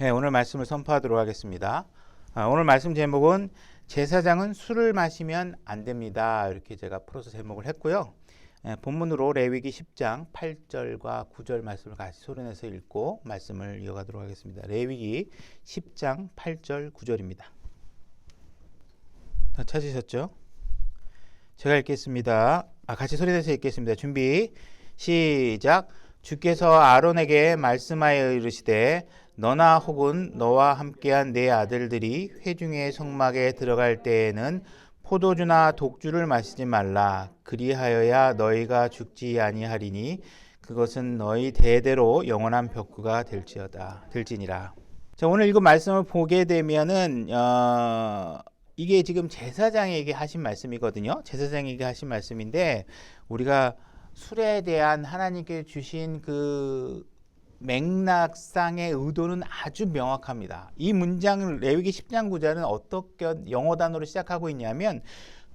네, 오늘 말씀을 선포하도록 하겠습니다. 오늘 말씀 제목은 제사장은 술을 마시면 안 됩니다. 이렇게 제가 풀어서 제목을 했고요. 본문으로 레위기 10장 8절과 9절 말씀을 같이 소리내서 읽고 말씀을 이어가도록 하겠습니다. 레위기 10장 8절 9절입니다. 다 찾으셨죠? 제가 읽겠습니다. 같이 소리내서 읽겠습니다. 준비 시작. 주께서 아론에게 말씀하여 이르시되 너나 혹은 너와 함께한 네 아들들이 회중의 성막에 들어갈 때에는 포도주나 독주를 마시지 말라. 그리하여야 너희가 죽지 아니하리니 그것은 너희 대대로 영원한 벽구가 될지니라. 자, 오늘 읽은 말씀을 보게 되면은 이게 지금 제사장에게 하신 말씀이거든요. 제사장에게 하신 말씀인데 우리가 술에 대한 하나님께 주신 그 맥락상의 의도는 아주 명확합니다. 이 문장을 레위기 10장 9절은 어떻게 영어 단어로 시작하고 있냐면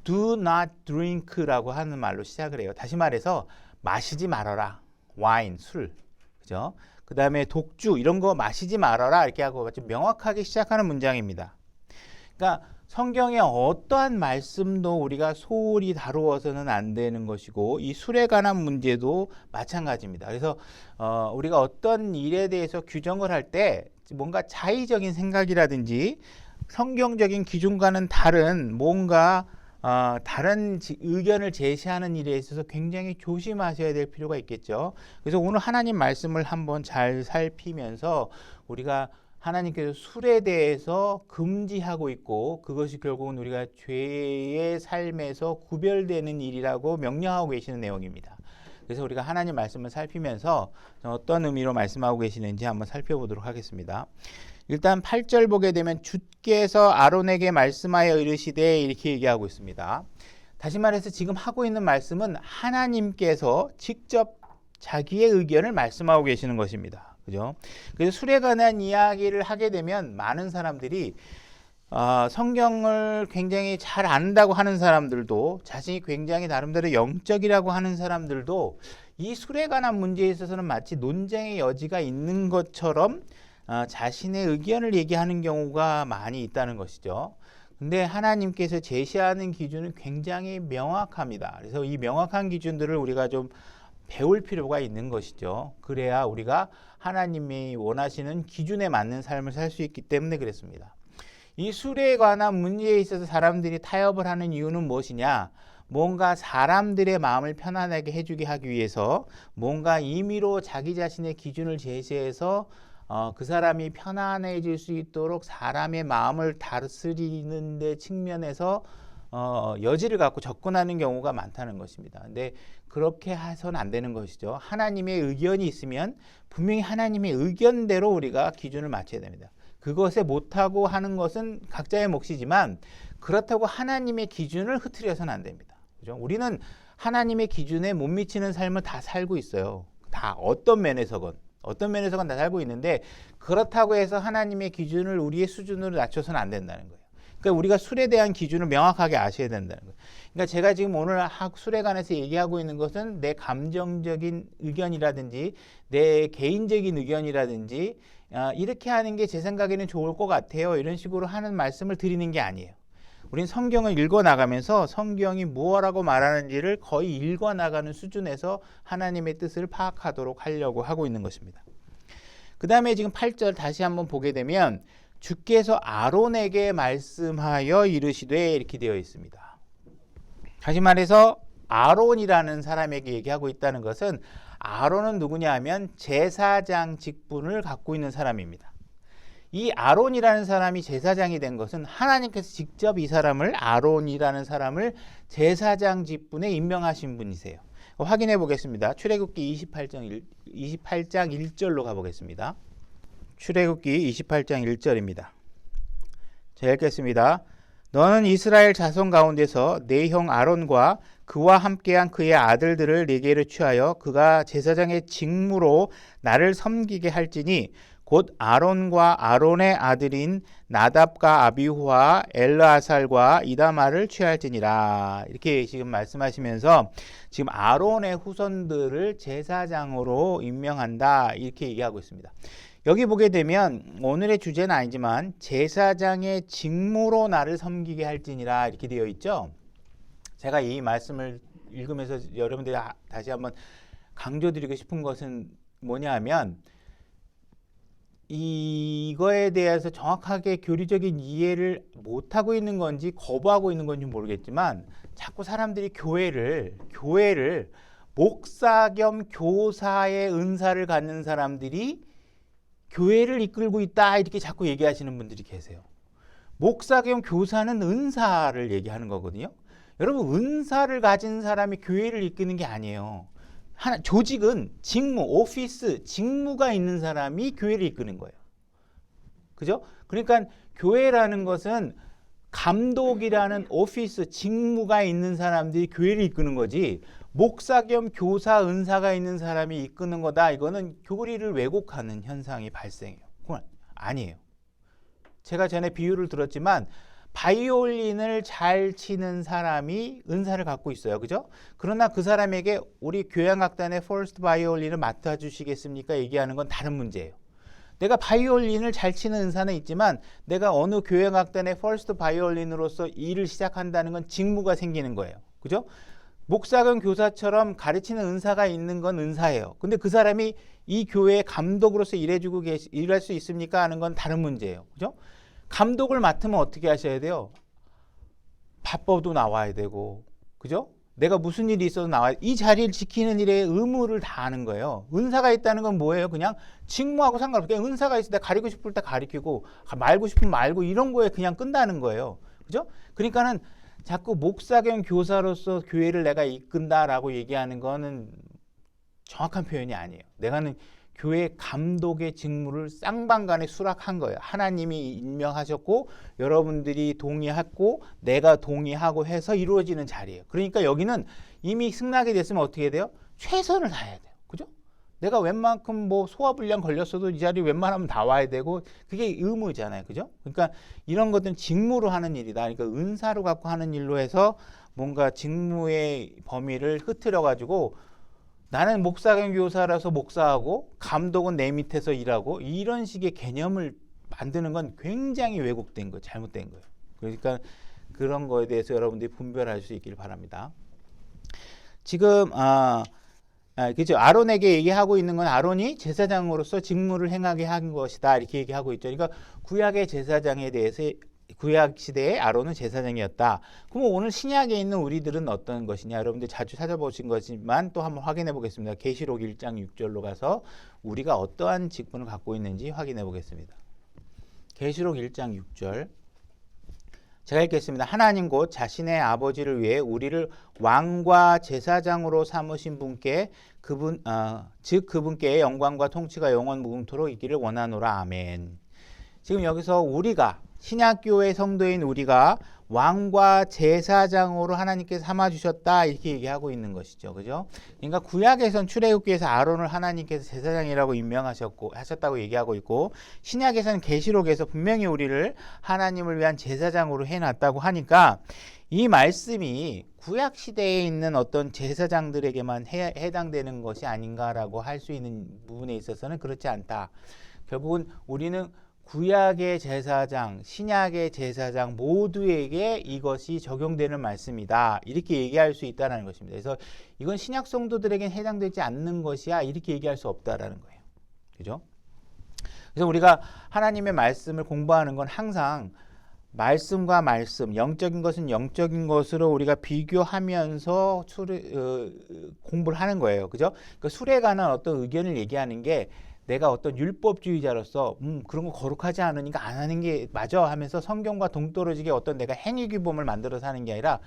do not drink라고 하는 말로 시작을 해요. 다시 말해서 마시지 말아라. 와인, 술. 그죠? 그다음에 독주 이런 거 마시지 말아라 이렇게 하고 아주 명확하게 시작하는 문장입니다. 그러니까 성경의 어떠한 말씀도 우리가 소홀히 다루어서는 안 되는 것이고 이 술에 관한 문제도 마찬가지입니다. 그래서 우리가 어떤 일에 대해서 규정을 할 때 뭔가 자의적인 생각이라든지 성경적인 기준과는 다른 뭔가 다른 의견을 제시하는 일에 있어서 굉장히 조심하셔야 될 필요가 있겠죠. 그래서 오늘 하나님 말씀을 한번 잘 살피면서 우리가 하나님께서 술에 대해서 금지하고 있고 그것이 결국은 우리가 죄의 삶에서 구별되는 일이라고 명령하고 계시는 내용입니다. 그래서 우리가 하나님 말씀을 살피면서 어떤 의미로 말씀하고 계시는지 한번 살펴보도록 하겠습니다. 일단 8절 보게 되면 주께서 아론에게 말씀하여 이르시되 이렇게 얘기하고 있습니다. 다시 말해서 지금 하고 있는 말씀은 하나님께서 직접 자기의 의견을 말씀하고 계시는 것입니다. 그죠? 그래서 술에 관한 이야기를 하게 되면 많은 사람들이 성경을 굉장히 잘 안다고 하는 사람들도 자신이 굉장히 나름대로 영적이라고 하는 사람들도 이 술에 관한 문제에 있어서는 마치 논쟁의 여지가 있는 것처럼 자신의 의견을 얘기하는 경우가 많이 있다는 것이죠. 근데 하나님께서 제시하는 기준은 굉장히 명확합니다. 그래서 이 명확한 기준들을 우리가 좀 배울 필요가 있는 것이죠. 그래야 우리가 하나님이 원하시는 기준에 맞는 삶을 살 수 있기 때문에 그랬습니다. 이 술에 관한 문제에 있어서 사람들이 타협을 하는 이유는 무엇이냐? 뭔가 사람들의 마음을 편안하게 해주게 하기 위해서 뭔가 임의로 자기 자신의 기준을 제시해서 그 사람이 편안해질 수 있도록 사람의 마음을 다스리는 데 측면에서 여지를 갖고 접근하는 경우가 많다는 것입니다. 근데 그렇게 해서는 안 되는 것이죠. 하나님의 의견이 있으면 분명히 하나님의 의견대로 우리가 기준을 맞춰야 됩니다. 그것에 못하고 하는 것은 각자의 몫이지만 그렇다고 하나님의 기준을 흐트려서는 안 됩니다. 그죠? 우리는 하나님의 기준에 못 미치는 삶을 다 살고 있어요. 다 어떤 면에서건 다 살고 있는데 그렇다고 해서 하나님의 기준을 우리의 수준으로 낮춰서는 안 된다는 거예요. 그러니까 우리가 술에 대한 기준을 명확하게 아셔야 된다는 거예요. 그러니까 제가 지금 오늘 술에 관해서 얘기하고 있는 것은 내 감정적인 의견이라든지 내 개인적인 의견이라든지 이렇게 하는 게 제 생각에는 좋을 것 같아요. 이런 식으로 하는 말씀을 드리는 게 아니에요. 우린 성경을 읽어나가면서 성경이 무엇라고 말하는지를 거의 읽어나가는 수준에서 하나님의 뜻을 파악하도록 하려고 하고 있는 것입니다. 그 다음에 지금 8절 다시 한번 보게 되면 주께서 아론에게 말씀하여 이르시되 이렇게 되어 있습니다. 다시 말해서 아론이라는 사람에게 얘기하고 있다는 것은 아론은 누구냐 하면 제사장 직분을 갖고 있는 사람입니다. 이 아론이라는 사람이 제사장이 된 것은 하나님께서 직접 이 사람을 아론이라는 사람을 제사장 직분에 임명하신 분이세요. 확인해 보겠습니다. 출애굽기 28장 1절로 가보겠습니다. 출애굽기 28장 1절입니다. 자, 읽겠습니다. 너는 이스라엘 자손 가운데서 내 형 아론과 그와 함께한 그의 아들들을 네게로 취하여 그가 제사장의 직무로 나를 섬기게 할지니 곧 아론과 아론의 아들인 나답과 아비후와 엘르아살과 이다말을 취할지니라. 이렇게 지금 말씀하시면서 지금 아론의 후손들을 제사장으로 임명한다 이렇게 얘기하고 있습니다. 여기 보게 되면 오늘의 주제는 아니지만 제사장의 직무로 나를 섬기게 할지니라 이렇게 되어 있죠. 제가 이 말씀을 읽으면서 여러분들이 다시 한번 강조드리고 싶은 것은 뭐냐 하면 이거에 대해서 정확하게 교리적인 이해를 못하고 있는 건지 거부하고 있는 건지 모르겠지만 자꾸 사람들이 교회를 목사 겸 교사의 은사를 갖는 사람들이 교회를 이끌고 있다 이렇게 자꾸 얘기하시는 분들이 계세요. 목사 겸 교사는 은사를 얘기하는 거거든요. 여러분 은사를 가진 사람이 교회를 이끄는 게 아니에요. 조직은 직무, 오피스, 직무가 있는 사람이 교회를 이끄는 거예요. 그죠? 그러니까 교회라는 것은 감독이라는 오피스, 직무가 있는 사람들이 교회를 이끄는 거지 목사 겸 교사 은사가 있는 사람이 이끄는 거다. 이거는 교리를 왜곡하는 현상이 발생해요. 그건 아니에요. 제가 전에 비유를 들었지만 바이올린을 잘 치는 사람이 은사를 갖고 있어요. 그죠? 그러나 그 사람에게 우리 교향악단의 퍼스트 바이올린을 맡아주시겠습니까? 얘기하는 건 다른 문제예요. 내가 바이올린을 잘 치는 은사는 있지만 내가 어느 교향악단의 퍼스트 바이올린으로서 일을 시작한다는 건 직무가 생기는 거예요. 그죠? 목사건 교사처럼 가르치는 은사가 있는 건 은사예요. 근데 그 사람이 이 교회의 감독으로서 일할 수 있습니까? 하는 건 다른 문제예요. 그죠? 감독을 맡으면 어떻게 하셔야 돼요? 바빠도 나와야 되고, 그죠? 내가 무슨 일이 있어도 나와야 이 자리를 지키는 일에 의무를 다하는 거예요. 은사가 있다는 건 뭐예요? 그냥 직무하고 상관없이 그냥 은사가 있을 때 가리고 싶을 때 가리키고 말고 싶으면 말고 이런 거에 그냥 끝나는 거예요. 그죠? 그러니까는 자꾸 목사 겸 교사로서 교회를 내가 이끈다라고 얘기하는 거는 정확한 표현이 아니에요. 내가는 교회 감독의 직무를 쌍방간에 수락한 거예요. 하나님이 임명하셨고 여러분들이 동의했고 내가 동의하고 해서 이루어지는 자리예요. 그러니까 여기는 이미 승낙이 됐으면 어떻게 돼요? 최선을 다해야 돼요. 그죠? 내가 웬만큼 뭐 소화불량 걸렸어도 이 자리에 웬만하면 다 와야 되고 그게 의무잖아요. 그죠? 그러니까 이런 것들은 직무로 하는 일이다. 그러니까 은사로 갖고 하는 일로 해서 뭔가 직무의 범위를 흐트려 가지고 나는 목사 겸 교사라서 목사하고 감독은 내 밑에서 일하고 이런 식의 개념을 만드는 건 굉장히 왜곡된 거, 잘못된 거예요. 그러니까 그런 거에 대해서 여러분들이 분별할 수 있길 바랍니다. 지금 그죠? 아론에게 얘기하고 있는 건 아론이 제사장으로서 직무를 행하게 한 것이다 이렇게 얘기하고 있죠. 그러니까 구약의 제사장에 대해서 구약 시대에 아론은 제사장이었다. 그럼 오늘 신약에 있는 우리들은 어떤 것이냐? 여러분들 자주 찾아보신 거지만 또 한번 확인해 보겠습니다. 계시록 1장 6절로 가서 우리가 어떠한 직분을 갖고 있는지 확인해 보겠습니다. 계시록 1장 6절 제가 읽겠습니다. 하나님 곧 자신의 아버지를 위해 우리를 왕과 제사장으로 삼으신 분께 즉 그분께 영광과 통치가 영원 무궁토록 있기를 원하노라. 아멘. 지금 여기서 우리가 신약교회 성도인 우리가 왕과 제사장으로 하나님께서 삼아주셨다 이렇게 얘기하고 있는 것이죠. 그죠? 그러니까 구약에선 출애굽기에서 아론을 하나님께서 제사장이라고 하셨다고 얘기하고 있고 신약에서는 계시록에서 분명히 우리를 하나님을 위한 제사장으로 해놨다고 하니까 이 말씀이 구약 시대에 있는 어떤 제사장들에게만 해당되는 것이 아닌가라고 할 수 있는 부분에 있어서는 그렇지 않다. 결국은 우리는 구약의 제사장, 신약의 제사장 모두에게 이것이 적용되는 말씀이다. 이렇게 얘기할 수 있다는 것입니다. 그래서 이건 신약 성도들에겐 해당되지 않는 것이야. 이렇게 얘기할 수 없다라는 거예요. 그죠? 그래서 우리가 하나님의 말씀을 공부하는 건 항상 말씀과 말씀, 영적인 것은 영적인 것으로 우리가 비교하면서 공부를 하는 거예요. 그죠? 그러니까 술에 관한 어떤 의견을 얘기하는 게 내가 어떤 율법주의자로서 그런 거 거룩하지 않으니까 안 하는 게 맞아 하면서 성경과 동떨어지게 어떤 내가 행위규범을 만들어서 하는 게 아니라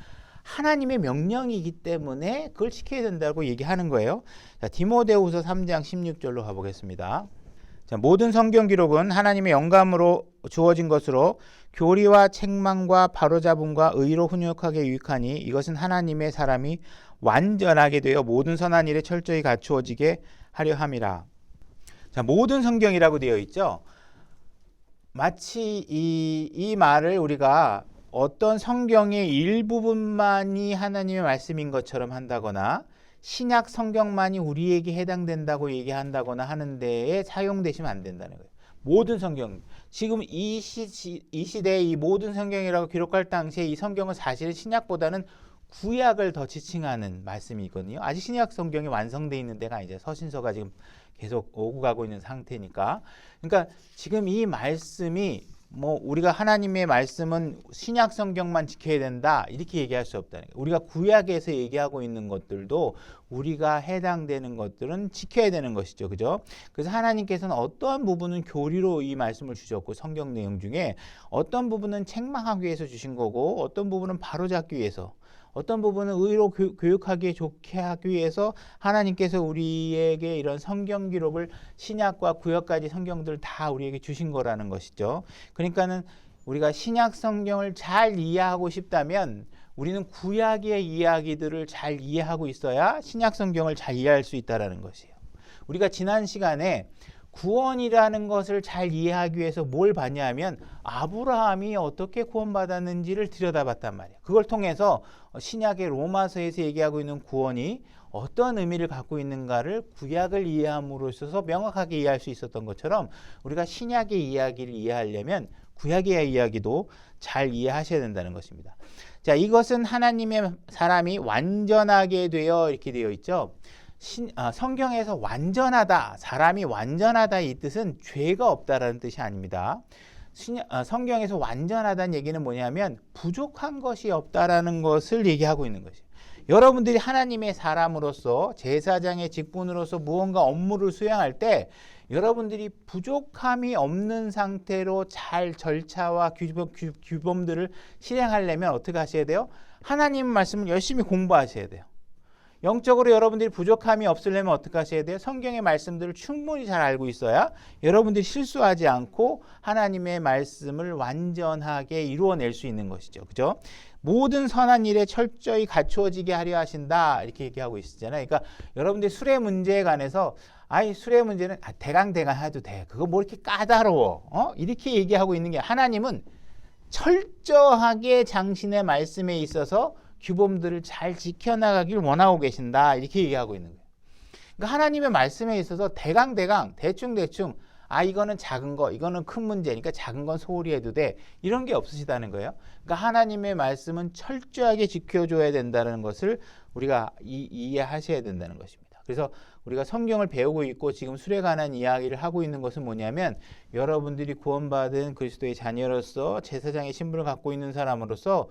하나님의 명령이기 때문에 그걸 지켜야 된다고 얘기하는 거예요. 자, 디모데후서 3장 16절로 가보겠습니다. 자, 모든 성경 기록은 하나님의 영감으로 주어진 것으로 교리와 책망과 바로잡음과 의로 훈육하게 유익하니 이것은 하나님의 사람이 완전하게 되어 모든 선한 일에 철저히 갖추어지게 하려 함이라. 자, 모든 성경이라고 되어 있죠. 마치 이 말을 우리가 어떤 성경의 일부분만이 하나님의 말씀인 것처럼 한다거나 신약 성경만이 우리에게 해당된다고 얘기한다거나 하는 데에 사용되시면 안 된다는 거예요. 모든 성경, 지금 이 시대에 이 모든 성경이라고 기록할 당시에 이 성경은 사실은 신약보다는 구약을 더 지칭하는 말씀이 있거든요. 아직 신약 성경이 완성되어 있는 데가 이제 서신서가 지금 계속 오고 가고 있는 상태니까. 그러니까 지금 이 말씀이 뭐 우리가 하나님의 말씀은 신약 성경만 지켜야 된다 이렇게 얘기할 수 없다는 거예요. 우리가 구약에서 얘기하고 있는 것들도 우리가 해당되는 것들은 지켜야 되는 것이죠. 그죠? 그래서 하나님께서는 어떠한 부분은 교리로 이 말씀을 주셨고 성경 내용 중에 어떤 부분은 책망하기 위해서 주신 거고 어떤 부분은 바로잡기 위해서 어떤 부분은 의로 교육하기 좋게 하기 위해서 하나님께서 우리에게 이런 성경 기록을 신약과 구약까지 성경들 다 우리에게 주신 거라는 것이죠. 그러니까는 우리가 신약 성경을 잘 이해하고 싶다면 우리는 구약의 이야기들을 잘 이해하고 있어야 신약 성경을 잘 이해할 수 있다는 것이에요. 우리가 지난 시간에 구원이라는 것을 잘 이해하기 위해서 뭘 봤냐 하면 아브라함이 어떻게 구원받았는지를 들여다봤단 말이에요. 그걸 통해서 신약의 로마서에서 얘기하고 있는 구원이 어떤 의미를 갖고 있는가를 구약을 이해함으로 있어서 명확하게 이해할 수 있었던 것처럼 우리가 신약의 이야기를 이해하려면 구약의 이야기도 잘 이해하셔야 된다는 것입니다. 자, 이것은 하나님의 사람이 완전하게 되어 이렇게 되어 있죠. 성경에서 완전하다, 사람이 완전하다 이 뜻은 죄가 없다라는 뜻이 아닙니다. 성경에서 완전하다는 얘기는 뭐냐면 부족한 것이 없다라는 것을 얘기하고 있는 것이에요. 여러분들이 하나님의 사람으로서 제사장의 직분으로서 무언가 업무를 수행할 때 여러분들이 부족함이 없는 상태로 잘 절차와 규범들을 실행하려면 어떻게 하셔야 돼요? 하나님 말씀을 열심히 공부하셔야 돼요. 영적으로 여러분들이 부족함이 없으려면 어떻게 하셔야 돼요? 성경의 말씀들을 충분히 잘 알고 있어야 여러분들이 실수하지 않고 하나님의 말씀을 완전하게 이루어낼 수 있는 것이죠. 그죠? 모든 선한 일에 철저히 갖추어지게 하려 하신다 이렇게 얘기하고 있잖아요. 그러니까 여러분들이 술의 문제에 관해서 술의 문제는 대강대강 해도 돼. 그거 뭐 이렇게 까다로워. 이렇게 얘기하고 있는 게 하나님은 철저하게 당신의 말씀에 있어서 규범들을 잘 지켜나가길 원하고 계신다 이렇게 얘기하고 있는 거예요. 그러니까 하나님의 말씀에 있어서 대강대강 대충대충 이거는 작은 거 이거는 큰 문제니까 작은 건 소홀히 해도 돼 이런 게 없으시다는 거예요. 그러니까 하나님의 말씀은 철저하게 지켜줘야 된다는 것을 우리가 이해하셔야 된다는 것입니다. 그래서 우리가 성경을 배우고 있고 지금 술에 관한 이야기를 하고 있는 것은 뭐냐면 여러분들이 구원받은 그리스도의 자녀로서 제사장의 신분을 갖고 있는 사람으로서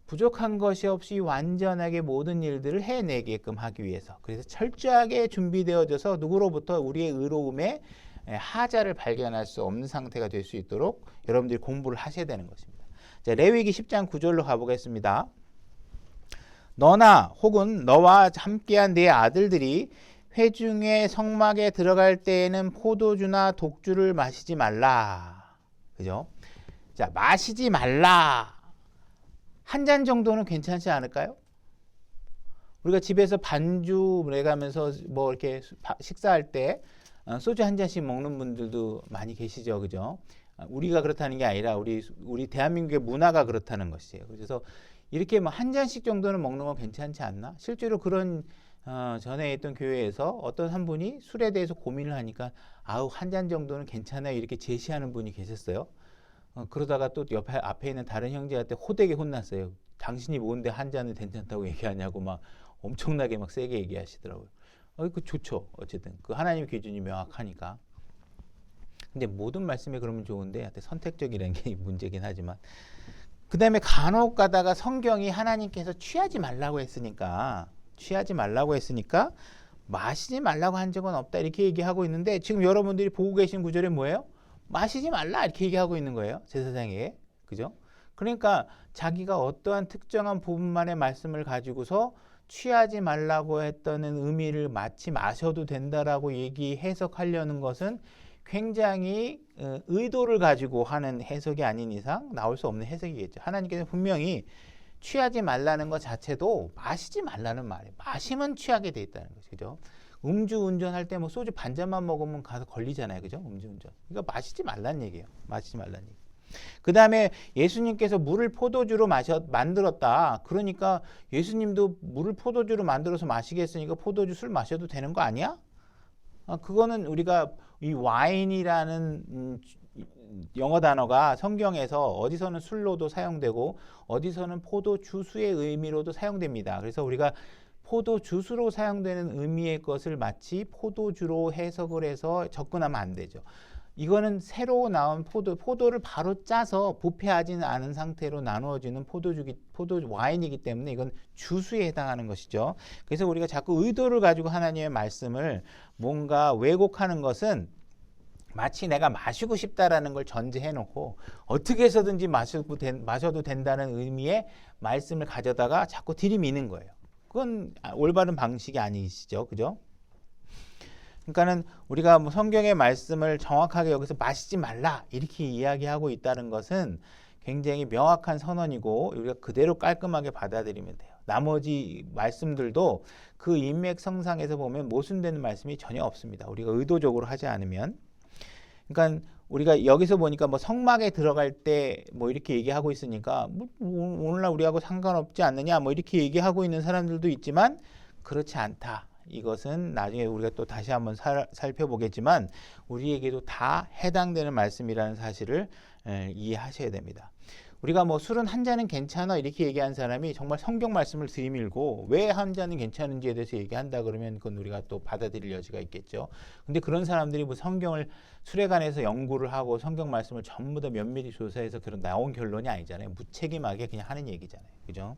부족한 것이 없이 완전하게 모든 일들을 해내게끔 하기 위해서 그래서 철저하게 준비되어져서 누구로부터 우리의 의로움에 하자를 발견할 수 없는 상태가 될 수 있도록 여러분들이 공부를 하셔야 되는 것입니다. 자, 레위기 10장 9절로 가보겠습니다. 너나 혹은 너와 함께한 네 아들들이 회중의 성막에 들어갈 때에는 포도주나 독주를 마시지 말라. 그죠? 자, 마시지 말라. 한 잔 정도는 괜찮지 않을까요? 우리가 집에서 반주 내가면서 뭐 이렇게 식사할 때 소주 한 잔씩 먹는 분들도 많이 계시죠, 그죠? 우리가 그렇다는 게 아니라 우리 대한민국의 문화가 그렇다는 것이에요. 그래서 이렇게 뭐 한 잔씩 정도는 먹는 건 괜찮지 않나? 실제로 그런 전에 있던 교회에서 어떤 한 분이 술에 대해서 고민을 하니까 한 잔 정도는 괜찮아요 이렇게 제시하는 분이 계셨어요. 그러다가 또 앞에 있는 다른 형제한테 호되게 혼났어요. 당신이 뭔데 한 잔을 괜찮다고 얘기하냐고 막 엄청나게 막 세게 얘기하시더라고요. 그 좋죠. 어쨌든 그 하나님의 기준이 명확하니까. 근데 모든 말씀에 그러면 좋은데 선택적이라는 게 문제긴 하지만 그 다음에 간혹 가다가 성경이 하나님께서 취하지 말라고 했으니까 마시지 말라고 한 적은 없다 이렇게 얘기하고 있는데 지금 여러분들이 보고 계신 구절에 뭐예요? 마시지 말라 이렇게 얘기하고 있는 거예요. 제사장에게. 그죠? 그러니까 자기가 어떠한 특정한 부분만의 말씀을 가지고서 취하지 말라고 했던 의미를 마치 마셔도 된다라고 해석하려는 것은 굉장히 의도를 가지고 하는 해석이 아닌 이상 나올 수 없는 해석이겠죠. 하나님께서 분명히 취하지 말라는 것 자체도 마시지 말라는 말이에요. 마시면 취하게 돼 있다는 거죠. 그죠? 음주운전할 때 뭐 소주 반 잔만 먹으면 가서 걸리잖아요. 그죠? 음주운전. 그러니까 마시지 말라는 얘기예요. 마시지 말라는 얘기. 그 다음에 예수님께서 물을 포도주로 만들었다. 그러니까 예수님도 물을 포도주로 만들어서 마시겠으니까 포도주 술 마셔도 되는 거 아니야? 그거는 우리가 이 와인이라는 영어 단어가 성경에서 어디서는 술로도 사용되고 어디서는 포도주스의 의미로도 사용됩니다. 그래서 우리가 포도주스로 사용되는 의미의 것을 마치 포도주로 해석을 해서 접근하면 안 되죠. 이거는 새로 나온 포도를 바로 짜서 부패하지는 않은 상태로 나누어지는 포도 와인이기 때문에 이건 주스에 해당하는 것이죠. 그래서 우리가 자꾸 의도를 가지고 하나님의 말씀을 뭔가 왜곡하는 것은 마치 내가 마시고 싶다라는 걸 전제해 놓고 어떻게 해서든지 마셔도 된다는 의미의 말씀을 가져다가 자꾸 들이미는 거예요. 그건 올바른 방식이 아니시죠. 그죠? 그러니까는 우리가 뭐 성경의 말씀을 정확하게 여기서 마시지 말라 이렇게 이야기하고 있다는 것은 굉장히 명확한 선언이고 우리가 그대로 깔끔하게 받아들이면 돼요. 나머지 말씀들도 그 인맥성상에서 보면 모순되는 말씀이 전혀 없습니다. 우리가 의도적으로 하지 않으면. 그러니까 우리가 여기서 보니까 뭐 성막에 들어갈 때 뭐 이렇게 얘기하고 있으니까 뭐 오늘날 우리하고 상관없지 않느냐 뭐 이렇게 얘기하고 있는 사람들도 있지만 그렇지 않다. 이것은 나중에 우리가 또 다시 한번 살펴보겠지만 우리에게도 다 해당되는 말씀이라는 사실을 이해하셔야 됩니다. 우리가 뭐 술은 한 잔은 괜찮아 이렇게 얘기한 사람이 정말 성경 말씀을 들이밀고 왜 한 잔은 괜찮은지에 대해서 얘기한다 그러면 그건 우리가 또 받아들일 여지가 있겠죠. 근데 그런 사람들이 뭐 성경을 술에 관해서 연구를 하고 성경 말씀을 전부 다 면밀히 조사해서 그런 나온 결론이 아니잖아요. 무책임하게 그냥 하는 얘기잖아요. 그죠?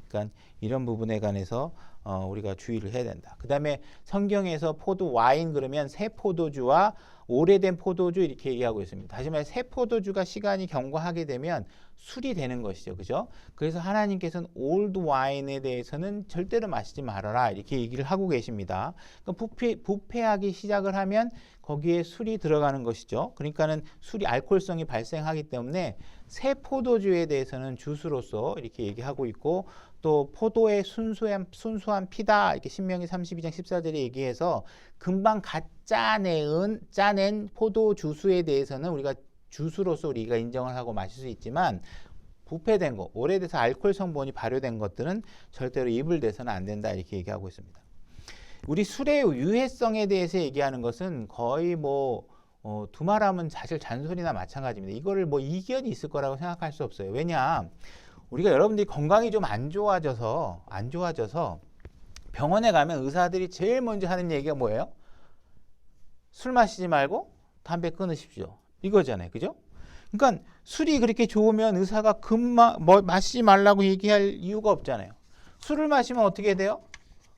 그러니까 이런 부분에 관해서 우리가 주의를 해야 된다. 그 다음에 성경에서 포도 와인 그러면 새 포도주와 오래된 포도주 이렇게 얘기하고 있습니다. 다시 말해 새 포도주가 시간이 경과하게 되면 술이 되는 것이죠. 그죠? 그래서 하나님께서는 올드 와인에 대해서는 절대로 마시지 말아라 이렇게 얘기를 하고 계십니다. 그러니까 부패하기 시작을 하면 거기에 술이 들어가는 것이죠. 그러니까는 술이 알코올성이 발생하기 때문에 새 포도주에 대해서는 주스로서 이렇게 얘기하고 있고 또 포도의 순수한 피다 이렇게 신명기 32장 14절에 얘기해서 금방 짜낸 포도 주스에 대해서는 우리가 주스로서 우리가 인정을 하고 마실 수 있지만 부패된 거 오래돼서 알코올 성분이 발효된 것들은 절대로 입을 대서는 안 된다 이렇게 얘기하고 있습니다. 우리 술의 유해성에 대해서 얘기하는 것은 거의 뭐 두말하면 사실 잔소리나 마찬가지입니다. 이거를 뭐 이견이 있을 거라고 생각할 수 없어요. 왜냐 우리가 여러분들이 건강이 좀 안 좋아져서 병원에 가면 의사들이 제일 먼저 하는 얘기가 뭐예요? 술 마시지 말고 담배 끊으십시오. 이거잖아요. 그죠? 그러니까 술이 그렇게 좋으면 의사가 마시지 말라고 얘기할 이유가 없잖아요. 술을 마시면 어떻게 돼요?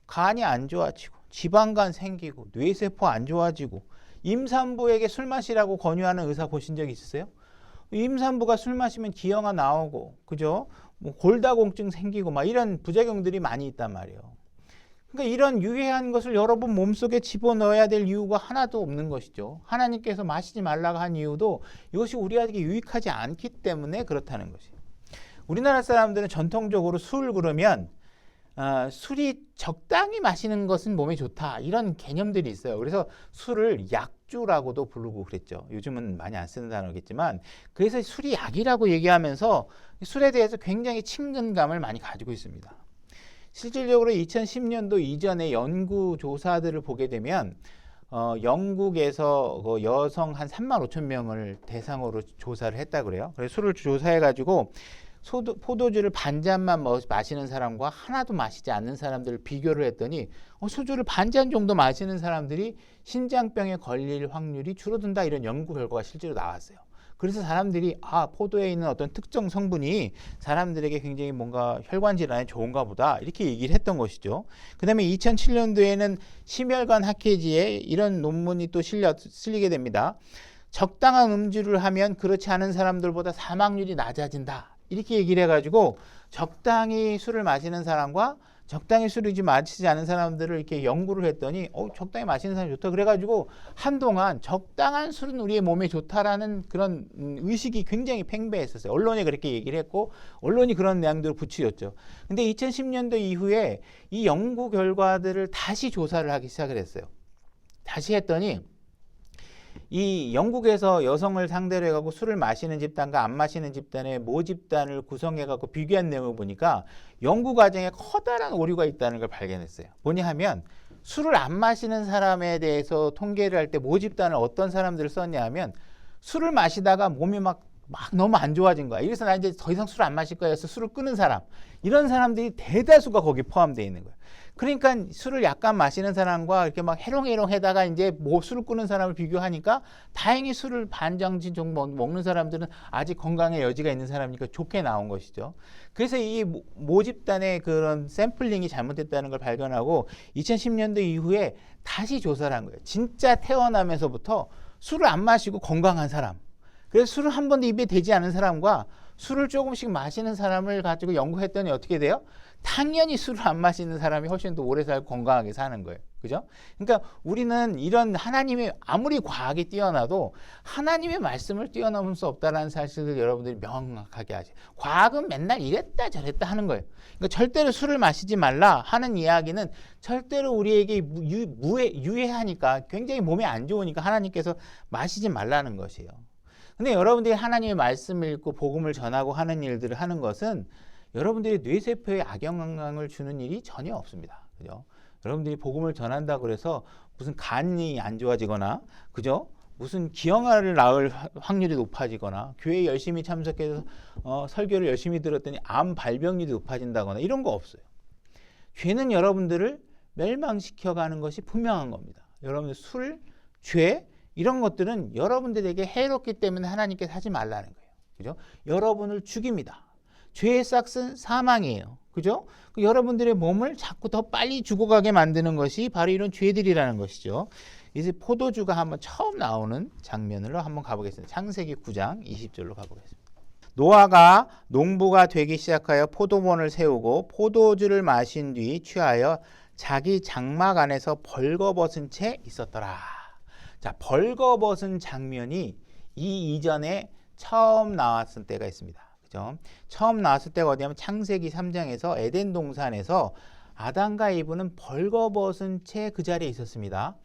간이 안 좋아지고 지방간 생기고 뇌세포 안 좋아지고 임산부에게 술 마시라고 권유하는 의사 보신 적 있으세요? 임산부가 술 마시면 기형아 나오고 그죠? 뭐 골다공증 생기고 막 이런 부작용들이 많이 있단 말이에요. 그러니까 이런 유해한 것을 여러분 몸속에 집어넣어야 될 이유가 하나도 없는 것이죠. 하나님께서 마시지 말라고 한 이유도 이것이 우리에게 유익하지 않기 때문에 그렇다는 것이에요. 우리나라 사람들은 전통적으로 술 그러면 술이 적당히 마시는 것은 몸에 좋다 이런 개념들이 있어요. 그래서 술을 약주라고도 부르고 그랬죠. 요즘은 많이 안 쓰는 단어겠지만 그래서 술이 약이라고 얘기하면서 술에 대해서 굉장히 친근감을 많이 가지고 있습니다. 실질적으로 2010년도 이전에 연구 조사들을 보게 되면 영국에서 여성 한 3만 5천 명을 대상으로 조사를 했다 그래요. 그래서 술을 조사해가지고 포도주를 반잔만 마시는 사람과 하나도 마시지 않는 사람들을 비교를 했더니 소주를 반잔 정도 마시는 사람들이 신장병에 걸릴 확률이 줄어든다 이런 연구 결과가 실제로 나왔어요. 그래서 사람들이 포도에 있는 어떤 특정 성분이 사람들에게 굉장히 뭔가 혈관 질환에 좋은가 보다 이렇게 얘기를 했던 것이죠. 그 다음에 2007년도에는 심혈관 학회지에 이런 논문이 또 실리게 됩니다. 적당한 음주를 하면 그렇지 않은 사람들보다 사망률이 낮아진다. 이렇게 얘기를 해가지고 적당히 술을 마시는 사람과 적당히 술을 마시지 않은 사람들을 이렇게 연구를 했더니 적당히 마시는 사람이 좋다. 그래가지고 한동안 적당한 술은 우리의 몸에 좋다라는 그런 의식이 굉장히 팽배했었어요. 언론에 그렇게 얘기를 했고 언론이 그런 내용들을 붙이었죠. 근데 2010년도 이후에 이 연구 결과들을 다시 조사를 하기 시작을 했어요. 다시 했더니 이 영국에서 여성을 상대로 해갖고 술을 마시는 집단과 안 마시는 집단의 모집단을 구성해갖고 비교한 내용을 보니까 연구 과정에 커다란 오류가 있다는 걸 발견했어요. 뭐냐 하면 술을 안 마시는 사람에 대해서 통계를 할 때 모집단을 어떤 사람들을 썼냐 하면 술을 마시다가 몸이 막 너무 안 좋아진 거야. 이래서 나 이제 더 이상 술을 안 마실 거야 해서 술을 끊은 사람. 이런 사람들이 대다수가 거기 포함되어 있는 거예요. 그러니까 술을 약간 마시는 사람과 이렇게 막 해롱해롱해다가 이제 뭐 술을 끊는 사람을 비교하니까 다행히 술을 반정신 정도 먹는 사람들은 아직 건강의 여지가 있는 사람이니까 좋게 나온 것이죠. 그래서 이 모집단의 그런 샘플링이 잘못됐다는 걸 발견하고 2010년도 이후에 다시 조사를 한 거예요. 진짜 태어나면서부터 술을 안 마시고 건강한 사람. 그래서 술을 한 번도 입에 대지 않은 사람과 술을 조금씩 마시는 사람을 가지고 연구했더니 어떻게 돼요? 당연히 술을 안 마시는 사람이 훨씬 더 오래 살고 건강하게 사는 거예요. 그죠? 그러니까 우리는 이런 하나님의 아무리 과학이 뛰어나도 하나님의 말씀을 뛰어넘을 수 없다는 사실을 여러분들이 명확하게 하죠. 과학은 맨날 이랬다 저랬다 하는 거예요. 그러니까 절대로 술을 마시지 말라 하는 이야기는 절대로 우리에게 유해하니까 굉장히 몸에 안 좋으니까 하나님께서 마시지 말라는 것이에요. 근데 여러분들이 하나님의 말씀을 읽고 복음을 전하고 하는 일들을 하는 것은 여러분들이 뇌세포에 악영향을 주는 일이 전혀 없습니다. 그죠? 여러분들이 복음을 전한다고 해서 무슨 간이 안 좋아지거나, 그죠? 무슨 기형아를 낳을 확률이 높아지거나, 교회에 열심히 참석해서 설교를 열심히 들었더니 암 발병률이 높아진다거나 이런 거 없어요. 죄는 여러분들을 멸망시켜가는 것이 분명한 겁니다. 여러분들 술, 죄, 이런 것들은 여러분들에게 해롭기 때문에 하나님께서 하지 말라는 거예요. 그죠? 여러분을 죽입니다. 죄의 싹은 사망이에요. 그죠? 여러분들의 몸을 자꾸 더 빨리 죽어가게 만드는 것이 바로 이런 죄들이라는 것이죠. 이제 포도주가 한번 처음 나오는 장면으로 한번 가보겠습니다. 창세기 9장 20절로 가보겠습니다. 노아가 농부가 되기 시작하여 포도원을 세우고 포도주를 마신 뒤 취하여 자기 장막 안에서 벌거벗은 채 있었더라. 자, 벌거벗은 장면이 이 이전에 처음 나왔을 때가 있습니다. 그죠? 처음 나왔을 때가 어디냐면 창세기 3장에서 에덴 동산에서 아담과 이브는 벌거벗은 채 그 자리에 있었습니다.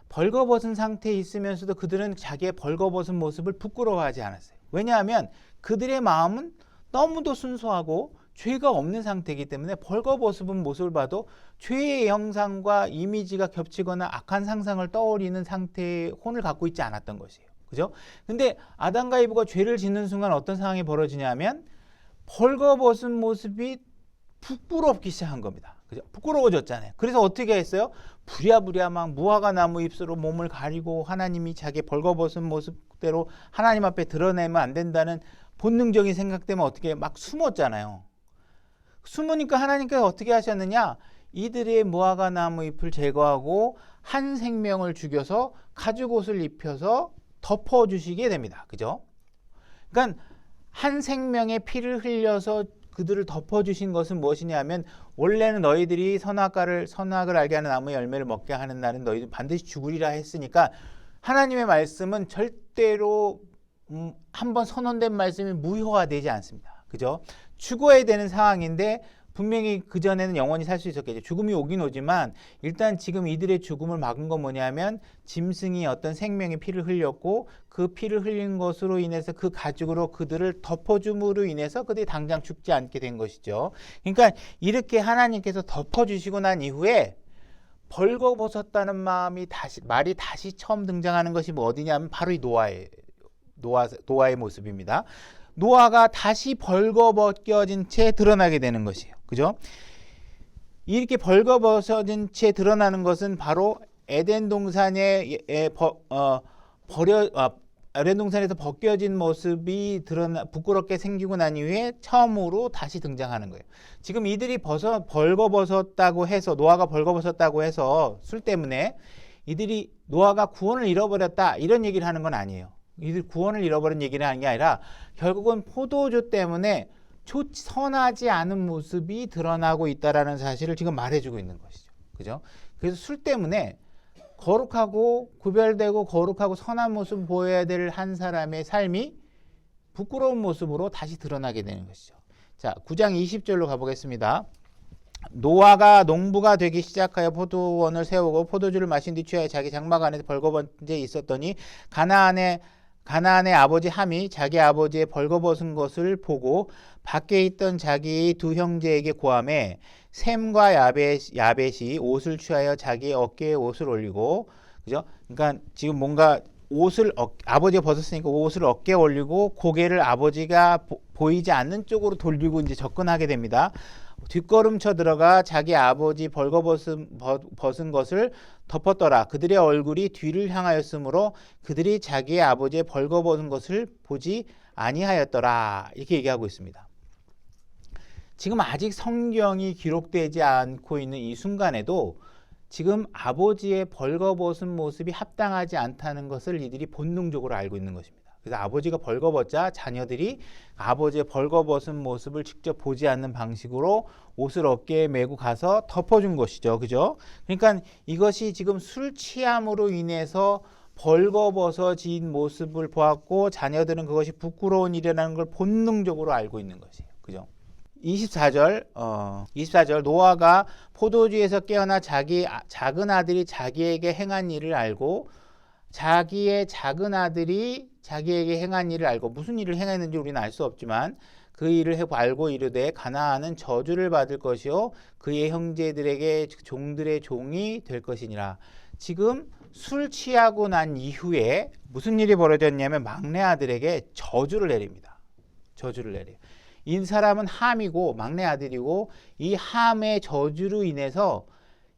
벌거벗은 상태에 있으면서도 그들은 자기의 벌거벗은 모습을 부끄러워하지 않았어요. 왜냐하면 그들의 마음은 너무도 순수하고 죄가 없는 상태이기 때문에 벌거벗은 모습을 봐도 죄의 형상과 이미지가 겹치거나 악한 상상을 떠올리는 상태의 혼을 갖고 있지 않았던 것이에요. 그죠? 근데 아담과 이브가 죄를 짓는 순간 어떤 상황이 벌어지냐면 벌거벗은 모습이 부끄럽기 시작한 겁니다. 그죠? 부끄러워졌잖아요. 그래서 어떻게 했어요? 부랴부랴 막 무화과 나무 잎으로 몸을 가리고 하나님이 자기 벌거벗은 모습대로 하나님 앞에 드러내면 안 된다는 본능적인 생각 때문에 어떻게 막 숨었잖아요. 숨으니까 하나님께서 어떻게 하셨느냐? 이들의 무화과 나무 잎을 제거하고 한 생명을 죽여서 가죽옷을 입혀서 덮어주시게 됩니다. 그죠? 그러니까 한 생명의 피를 흘려서 그들을 덮어주신 것은 무엇이냐면 원래는 너희들이 선악을 알게 하는 나무의 열매를 먹게 하는 날은 너희들 반드시 죽으리라 했으니까 하나님의 말씀은 절대로 한번 선언된 말씀이 무효화되지 않습니다. 그죠? 죽어야 되는 상황인데 분명히 그전에는 영원히 살 수 있었겠죠. 죽음이 오긴 오지만 일단 지금 이들의 죽음을 막은 건 뭐냐면 짐승이 어떤 생명의 피를 흘렸고 그 피를 흘린 것으로 인해서 그 가죽으로 그들을 덮어줌으로 인해서 그들이 당장 죽지 않게 된 것이죠. 그러니까 이렇게 하나님께서 덮어주시고 난 이후에 벌거벗었다는 말이 다시 처음 등장하는 것이 뭐 어디냐면 바로 이 노아의 모습입니다. 노아가 다시 벌거벗겨진 채 드러나게 되는 것이에요. 그죠? 이렇게 벌거벗어진 채 드러나는 것은 바로 에덴 동산에서 벗겨진 모습이 부끄럽게 생기고 난 이후에 처음으로 다시 등장하는 거예요. 지금 이들이 벌거벗었다고 해서 노아가 벌거벗었다고 해서 술 때문에 이들이 노아가 구원을 잃어버렸다 이런 얘기를 하는 건 아니에요. 이들 구원을 잃어버린 얘기를 하는 게 아니라 결국은 포도주 때문에 선하지 않은 모습이 드러나고 있다라는 사실을 지금 말해주고 있는 것이죠. 그죠? 그래서 술 때문에 거룩하고 구별되고 거룩하고 선한 모습을 보여야 될 한 사람의 삶이 부끄러운 모습으로 다시 드러나게 되는 것이죠. 자, 9장 20절로 가보겠습니다. 노아가 농부가 되기 시작하여 포도원을 세우고 포도주를 마신 뒤 취하여 자기 장막 안에서 벌거벗은 데 있었더니 가나안의 아버지 함이 자기 아버지의 벌거벗은 것을 보고 밖에 있던 자기 두 형제에게 고하매 셈과 야벳이 옷을 취하여 자기 어깨에 옷을 올리고 그죠? 그러니까 지금 뭔가 옷을 아버지가 벗었으니까 옷을 어깨에 올리고 고개를 아버지가 보이지 않는 쪽으로 돌리고 이제 접근하게 됩니다. 뒷걸음쳐 들어가 자기 아버지 벗은 것을 덮었더라. 그들의 얼굴이 뒤를 향하였으므로 그들이 자기의 아버지의 벌거벗은 것을 보지 아니하였더라. 이렇게 얘기하고 있습니다. 지금 아직 성경이 기록되지 않고 있는 이 순간에도 지금 아버지의 벌거벗은 모습이 합당하지 않다는 것을 이들이 본능적으로 알고 있는 것입니다. 그래서 아버지가 벌거벗자 자녀들이 아버지의 벌거벗은 모습을 직접 보지 않는 방식으로 옷을 어깨에 메고 가서 덮어준 것이죠. 그죠? 그러니까 이것이 지금 술 취함으로 인해서 벌거벗어진 모습을 보았고 자녀들은 그것이 부끄러운 일이라는 걸 본능적으로 알고 있는 것이에요. 그죠? 24절 노아가 포도주에서 깨어나 자기 작은 아들이 자기에게 행한 일을 알고 자기의 작은 아들이 자기에게 행한 일을 알고 무슨 일을 행했는지 우리는 알 수 없지만 그 일을 알고 이르되 가나안은 저주를 받을 것이요 그의 형제들에게 종들의 종이 될 것이니라. 지금 술 취하고 난 이후에 무슨 일이 벌어졌냐면 막내 아들에게 저주를 내립니다. 저주를 내려요. 이 사람은 함이고 막내 아들이고 이 함의 저주로 인해서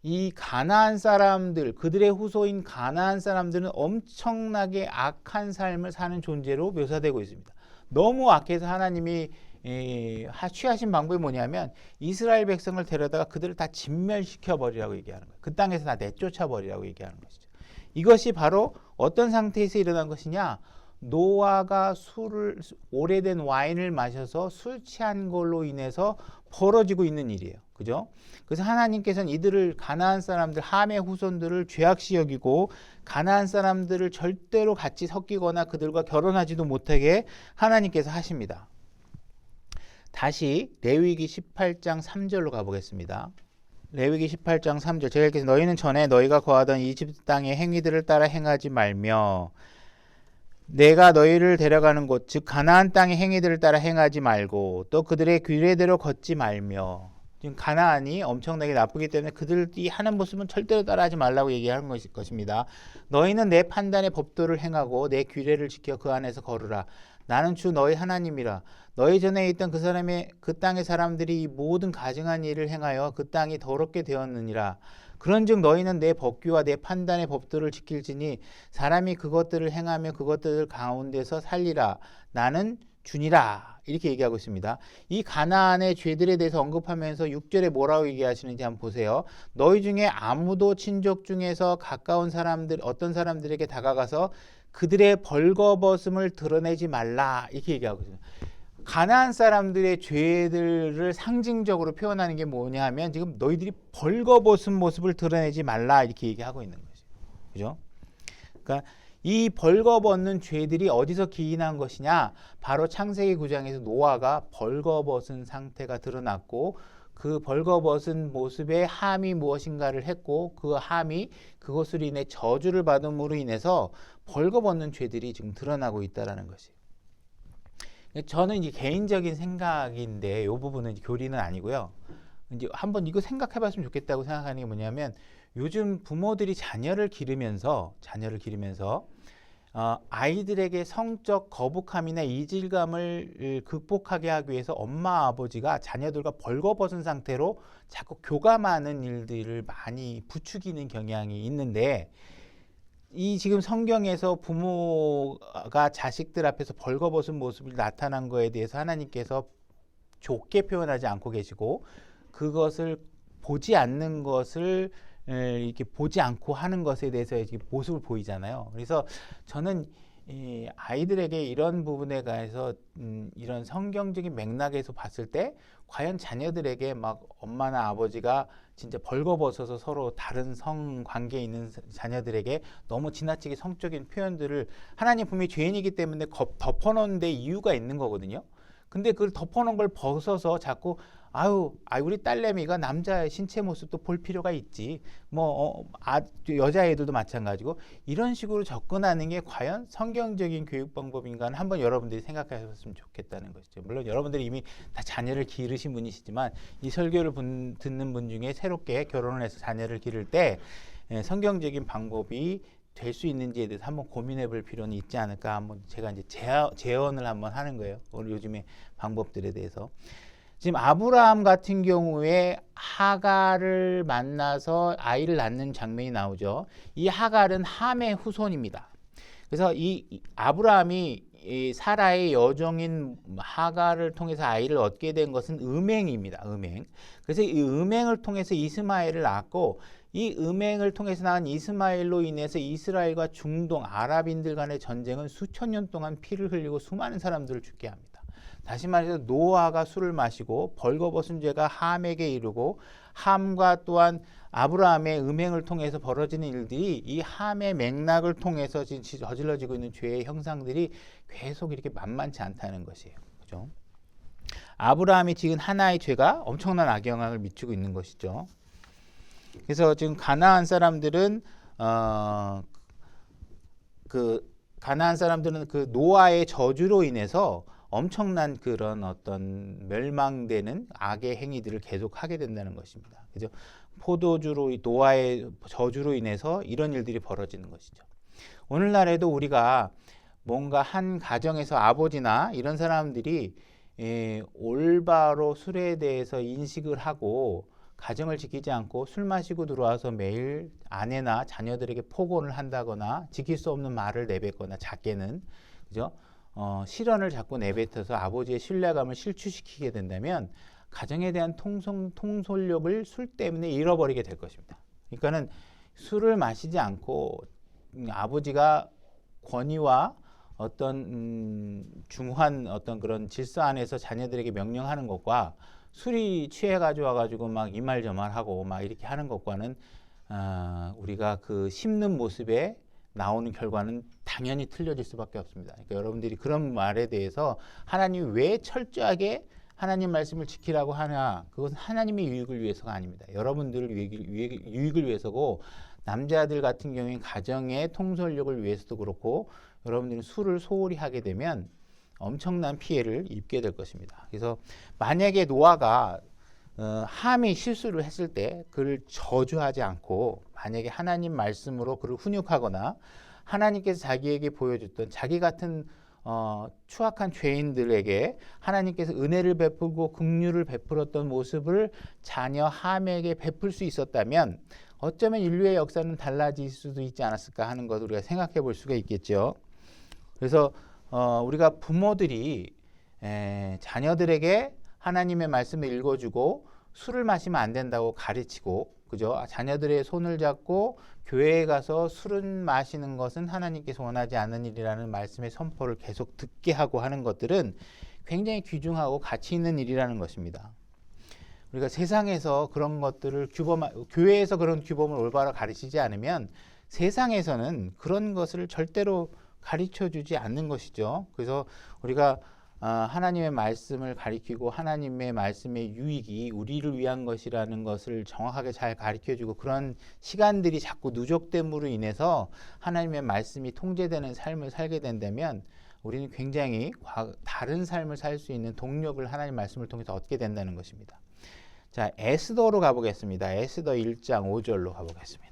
이 가나안 사람들, 그들의 후손인 가나안 사람들은 엄청나게 악한 삶을 사는 존재로 묘사되고 있습니다. 너무 악해서 하나님이 취하신 방법이 뭐냐면 이스라엘 백성을 데려다가 그들을 다 진멸시켜 버리라고 얘기하는 거예요. 그 땅에서 다 내쫓아 버리라고 얘기하는 것이죠. 이것이 바로 어떤 상태에서 일어난 것이냐? 노아가 오래된 와인을 마셔서 술 취한 걸로 인해서 벌어지고 있는 일이에요. 그죠? 그래서 하나님께서는 이들을 가나안 사람들, 함의 후손들을 죄악시 여기고 가나안 사람들을 절대로 같이 섞이거나 그들과 결혼하지도 못하게 하나님께서 하십니다. 다시 레위기 18장 3절로 가보겠습니다. 레위기 18장 3절 제가 읽겠습니다. 너희는 전에 너희가 거하던 이집트 땅의 행위들을 따라 행하지 말며 내가 너희를 데려가는 곳 즉 가나안 땅의 행위들을 따라 행하지 말고 또 그들의 규례대로 걷지 말며 지금 가나안이 엄청나게 나쁘기 때문에 그들이 하는 모습은 절대로 따라하지 말라고 얘기하는 것입니다. 너희는 내 판단의 법도를 행하고 내 규례를 지켜 그 안에서 걸으라. 나는 주 너희 하나님이라. 너희 전에 있던 그 땅의 사람들이 이 모든 가증한 일을 행하여 그 땅이 더럽게 되었느니라. 그런즉 너희는 내 법규와 내 판단의 법도를 지킬지니 사람이 그것들을 행하며 그것들 가운데서 살리라. 나는 주니라. 이렇게 얘기하고 있습니다. 이 가나안의 죄들에 대해서 언급하면서 6절에 뭐라고 얘기하시는지 한번 보세요. 너희 중에 아무도 친족 중에서 가까운 사람들 어떤 사람들에게 다가가서 그들의 벌거벗음을 드러내지 말라. 이렇게 얘기하고 있습니다. 가나안 사람들의 죄들을 상징적으로 표현하는 게 뭐냐 하면 지금 너희들이 벌거벗은 모습을 드러내지 말라 이렇게 얘기하고 있는 거죠. 그죠? 그러니까 이 벌거벗는 죄들이 어디서 기인한 것이냐? 바로 창세기 9장에서 노아가 벌거벗은 상태가 드러났고 그 벌거벗은 모습의 함이 무엇인가를 했고 그 함이 그것으로 인해 저주를 받음으로 인해서 벌거벗는 죄들이 지금 드러나고 있다라는 것이에요. 저는 이제 개인적인 생각인데 이 부분은 교리는 아니고요. 이제 한번 이거 생각해봤으면 좋겠다고 생각하는 게 뭐냐면 요즘 부모들이 자녀를 기르면서 아이들에게 성적 거북함이나 이질감을 극복하게 하기 위해서 엄마 아버지가 자녀들과 벌거벗은 상태로 자꾸 교감하는 일들을 많이 부추기는 경향이 있는데 이 지금 성경에서 부모가 자식들 앞에서 벌거벗은 모습을 나타난 거에 대해서 하나님께서 좋게 표현하지 않고 계시고 그것을 보지 않는 것을 이렇게 보지 않고 하는 것에 대해서 모습을 보이잖아요. 그래서 저는 이 아이들에게 이런 부분에 관해서 이런 성경적인 맥락에서 봤을 때 과연 자녀들에게 막 엄마나 아버지가 진짜 벌거벗어서 서로 다른 성 관계에 있는 자녀들에게 너무 지나치게 성적인 표현들을 하나님 분명히 죄인이기 때문에 덮어놓는 데 이유가 있는 거거든요. 근데 그걸 덮어놓은 걸 벗어서 자꾸 아유, 우리 딸내미가 남자의 신체 모습도 볼 필요가 있지. 여자애들도 마찬가지고 이런 식으로 접근하는 게 과연 성경적인 교육 방법인가는 한번 여러분들이 생각하셨으면 좋겠다는 것이죠. 물론 여러분들이 이미 다 자녀를 기르신 분이시지만 이 설교를 듣는 분 중에 새롭게 결혼을 해서 자녀를 기를 때 성경적인 방법이 될 수 있는지에 대해서 한번 고민해 볼 필요는 있지 않을까. 한번 제가 이제 제언을 한번 하는 거예요. 오늘 요즘의 방법들에 대해서. 지금 아브라함 같은 경우에 하갈을 만나서 아이를 낳는 장면이 나오죠. 이 하갈은 함의 후손입니다. 그래서 이 아브라함이 이 사라의 여종인 하갈을 통해서 아이를 얻게 된 것은 음행입니다. 음행. 그래서 이 음행을 통해서 이스마엘을 낳았고 이 음행을 통해서 낳은 이스마엘로 인해서 이스라엘과 중동 아랍인들 간의 전쟁은 수천 년 동안 피를 흘리고 수많은 사람들을 죽게 합니다. 다시 말해서 노아가 술을 마시고 벌거벗은 죄가 함에게 이르고 함과 또한 아브라함의 음행을 통해서 벌어지는 일들이 이 함의 맥락을 통해서 지금 저질러지고 있는 죄의 형상들이 계속 이렇게 만만치 않다는 것이에요. 그죠? 아브라함이 지은 하나의 죄가 엄청난 악영향을 미치고 있는 것이죠. 그래서 지금 가나안 사람들은 그 노아의 저주로 인해서 엄청난 그런 어떤 멸망되는 악의 행위들을 계속하게 된다는 것입니다. 그죠? 포도주로 노아의 저주로 인해서 이런 일들이 벌어지는 것이죠. 오늘날에도 우리가 뭔가 한 가정에서 아버지나 이런 사람들이 올바로 술에 대해서 인식을 하고 가정을 지키지 않고 술 마시고 들어와서 매일 아내나 자녀들에게 폭언을 한다거나 지킬 수 없는 말을 내뱉거나 작게는 그죠? 실언을 자꾸 내뱉어서 아버지의 신뢰감을 실추시키게 된다면 가정에 대한 통솔력을 술 때문에 잃어버리게 될 것입니다. 그러니까는 술을 마시지 않고 아버지가 권위와 어떤 중한 어떤 그런 질서 안에서 자녀들에게 명령하는 것과 술이 취해 가지고 막 이 말 저 말 하고 막 이렇게 하는 것과는 우리가 그 심는 모습에 나오는 결과는 당연히 틀려질 수밖에 없습니다. 그러니까 여러분들이 그런 말에 대해서 하나님이 왜 철저하게 하나님 말씀을 지키라고 하나, 그것은 하나님의 유익을 위해서가 아닙니다. 여러분들을 유익을 위해서고, 남자들 같은 경우에 가정의 통솔력을 위해서도 그렇고, 여러분들은 술을 소홀히 하게 되면 엄청난 피해를 입게 될 것입니다. 그래서 만약에 노아가 함이 실수를 했을 때 그를 저주하지 않고 만약에 하나님 말씀으로 그를 훈육하거나 하나님께서 자기에게 보여줬던 자기 같은 추악한 죄인들에게 하나님께서 은혜를 베풀고 긍휼을 베풀었던 모습을 자녀 함에게 베풀 수 있었다면 어쩌면 인류의 역사는 달라질 수도 있지 않았을까 하는 것을 우리가 생각해 볼 수가 있겠죠. 그래서 우리가 부모들이 자녀들에게 하나님의 말씀을 읽어주고 술을 마시면 안 된다고 가르치고, 그죠? 자녀들의 손을 잡고 교회에 가서 술은 마시는 것은 하나님께서 원하지 않는 일이라는 말씀의 선포를 계속 듣게 하고 하는 것들은 굉장히 귀중하고 가치 있는 일이라는 것입니다. 우리가 세상에서 그런 것들을 교회에서 그런 규범을 올바로 가르치지 않으면 세상에서는 그런 것을 절대로 가르쳐 주지 않는 것이죠. 그래서 우리가 하나님의 말씀을 가리키고 하나님의 말씀의 유익이 우리를 위한 것이라는 것을 정확하게 잘 가르쳐주고 그런 시간들이 자꾸 누적됨으로 인해서 하나님의 말씀이 통제되는 삶을 살게 된다면 우리는 굉장히 다른 삶을 살 수 있는 동력을 하나님 말씀을 통해서 얻게 된다는 것입니다. 자, 에스더로 가보겠습니다. 에스더 1장 5절로 가보겠습니다.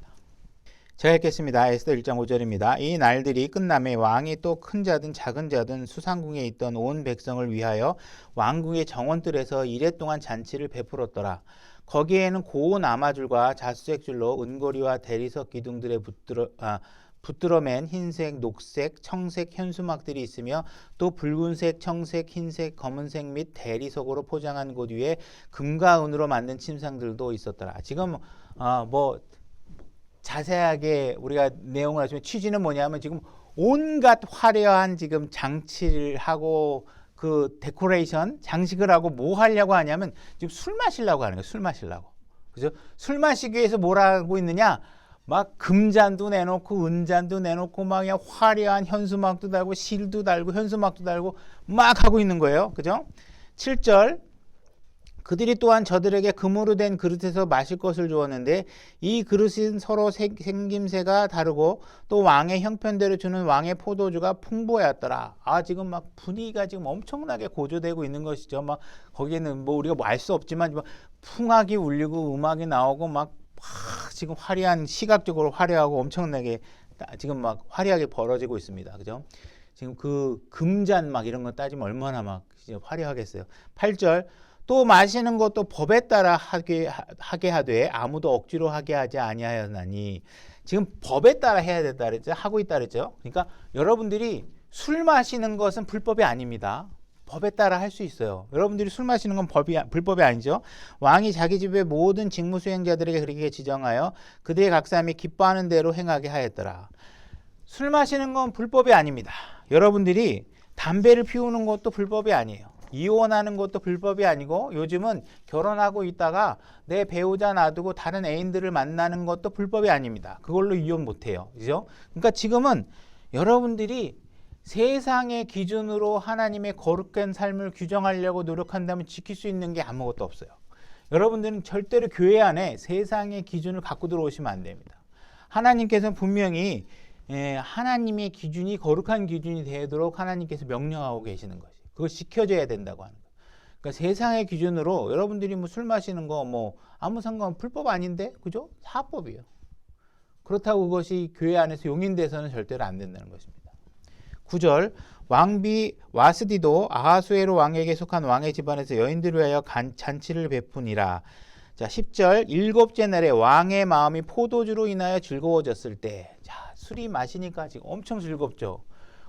제가 읽겠습니다. 에스더 1장 5절입니다. 이 날들이 끝남에 왕이 또 큰 자든 작은 자든 수상궁에 있던 온 백성을 위하여 왕궁의 정원들에서 이레 동안 잔치를 베풀었더라. 거기에는 고운 아마줄과 자수색줄로 은고리와 대리석 기둥들에 붙들어맨 흰색, 녹색, 청색 현수막들이 있으며 또 붉은색, 청색, 흰색, 검은색 및 대리석으로 포장한 곳 위에 금과 은으로 만든 침상들도 있었더라. 지금 자세하게 우리가 내용을 하시면 취지는 뭐냐면 지금 온갖 화려한 지금 장치를 하고 그 데코레이션 장식을 하고 뭐 하려고 하냐면 지금 술 마시려고 하는 거예요. 술 마시려고. 그죠? 술 마시기 위해서 뭘 하고 있느냐? 막 금잔도 내놓고 은잔도 내놓고 막 그냥 화려한 현수막도 달고 실도 달고 현수막도 달고 막 하고 있는 거예요. 그죠? 7절 그들이 또한 저들에게 금으로 된 그릇에서 마실 것을 주었는데 이 그릇은 서로 생김새가 다르고 또 왕의 형편대로 주는 왕의 포도주가 풍부하였더라. 지금 막 분위기가 지금 엄청나게 고조되고 있는 것이죠. 막 거기에는 뭐 우리가 뭐 알 수 없지만 풍악이 울리고 음악이 나오고 막 지금 화려한 시각적으로 화려하고 엄청나게 지금 막 화려하게 벌어지고 있습니다. 그죠? 지금 그 금잔 막 이런 거 따지면 얼마나 막 화려하겠어요. 8절 또 마시는 것도 법에 따라 하게 하되 아무도 억지로 하게 하지 아니하였나니 지금 법에 따라 해야 된다 그랬죠. 하고 있다 그랬죠. 그러니까 여러분들이 술 마시는 것은 불법이 아닙니다. 법에 따라 할 수 있어요. 여러분들이 술 마시는 건 불법이 아니죠. 왕이 자기 집의 모든 직무 수행자들에게 그렇게 지정하여 그들의 각 사람이 기뻐하는 대로 행하게 하였더라. 술 마시는 건 불법이 아닙니다. 여러분들이 담배를 피우는 것도 불법이 아니에요. 이혼하는 것도 불법이 아니고 요즘은 결혼하고 있다가 내 배우자 놔두고 다른 애인들을 만나는 것도 불법이 아닙니다. 그걸로 이혼 못해요. 그죠? 그러니까 지금은 여러분들이 세상의 기준으로 하나님의 거룩한 삶을 규정하려고 노력한다면 지킬 수 있는 게 아무것도 없어요. 여러분들은 절대로 교회 안에 세상의 기준을 갖고 들어오시면 안 됩니다. 하나님께서는 분명히 하나님의 기준이 거룩한 기준이 되도록 하나님께서 명령하고 계시는 것이 그걸 지켜줘야 된다고 하는 거예요. 그러니까 세상의 기준으로 여러분들이 뭐 술 마시는 거 뭐 아무 상관 불법 아닌데 그죠? 사법이에요. 그렇다고 그것이 교회 안에서 용인돼서는 절대로 안 된다는 것입니다. 9절 왕비 와스디도 아하수에로 왕에게 속한 왕의 집안에서 여인들을 위하여 잔치를 베푸니라. 자 10절 일곱째 날에 왕의 마음이 포도주로 인하여 즐거워졌을 때 자 술이 마시니까 지금 엄청 즐겁죠.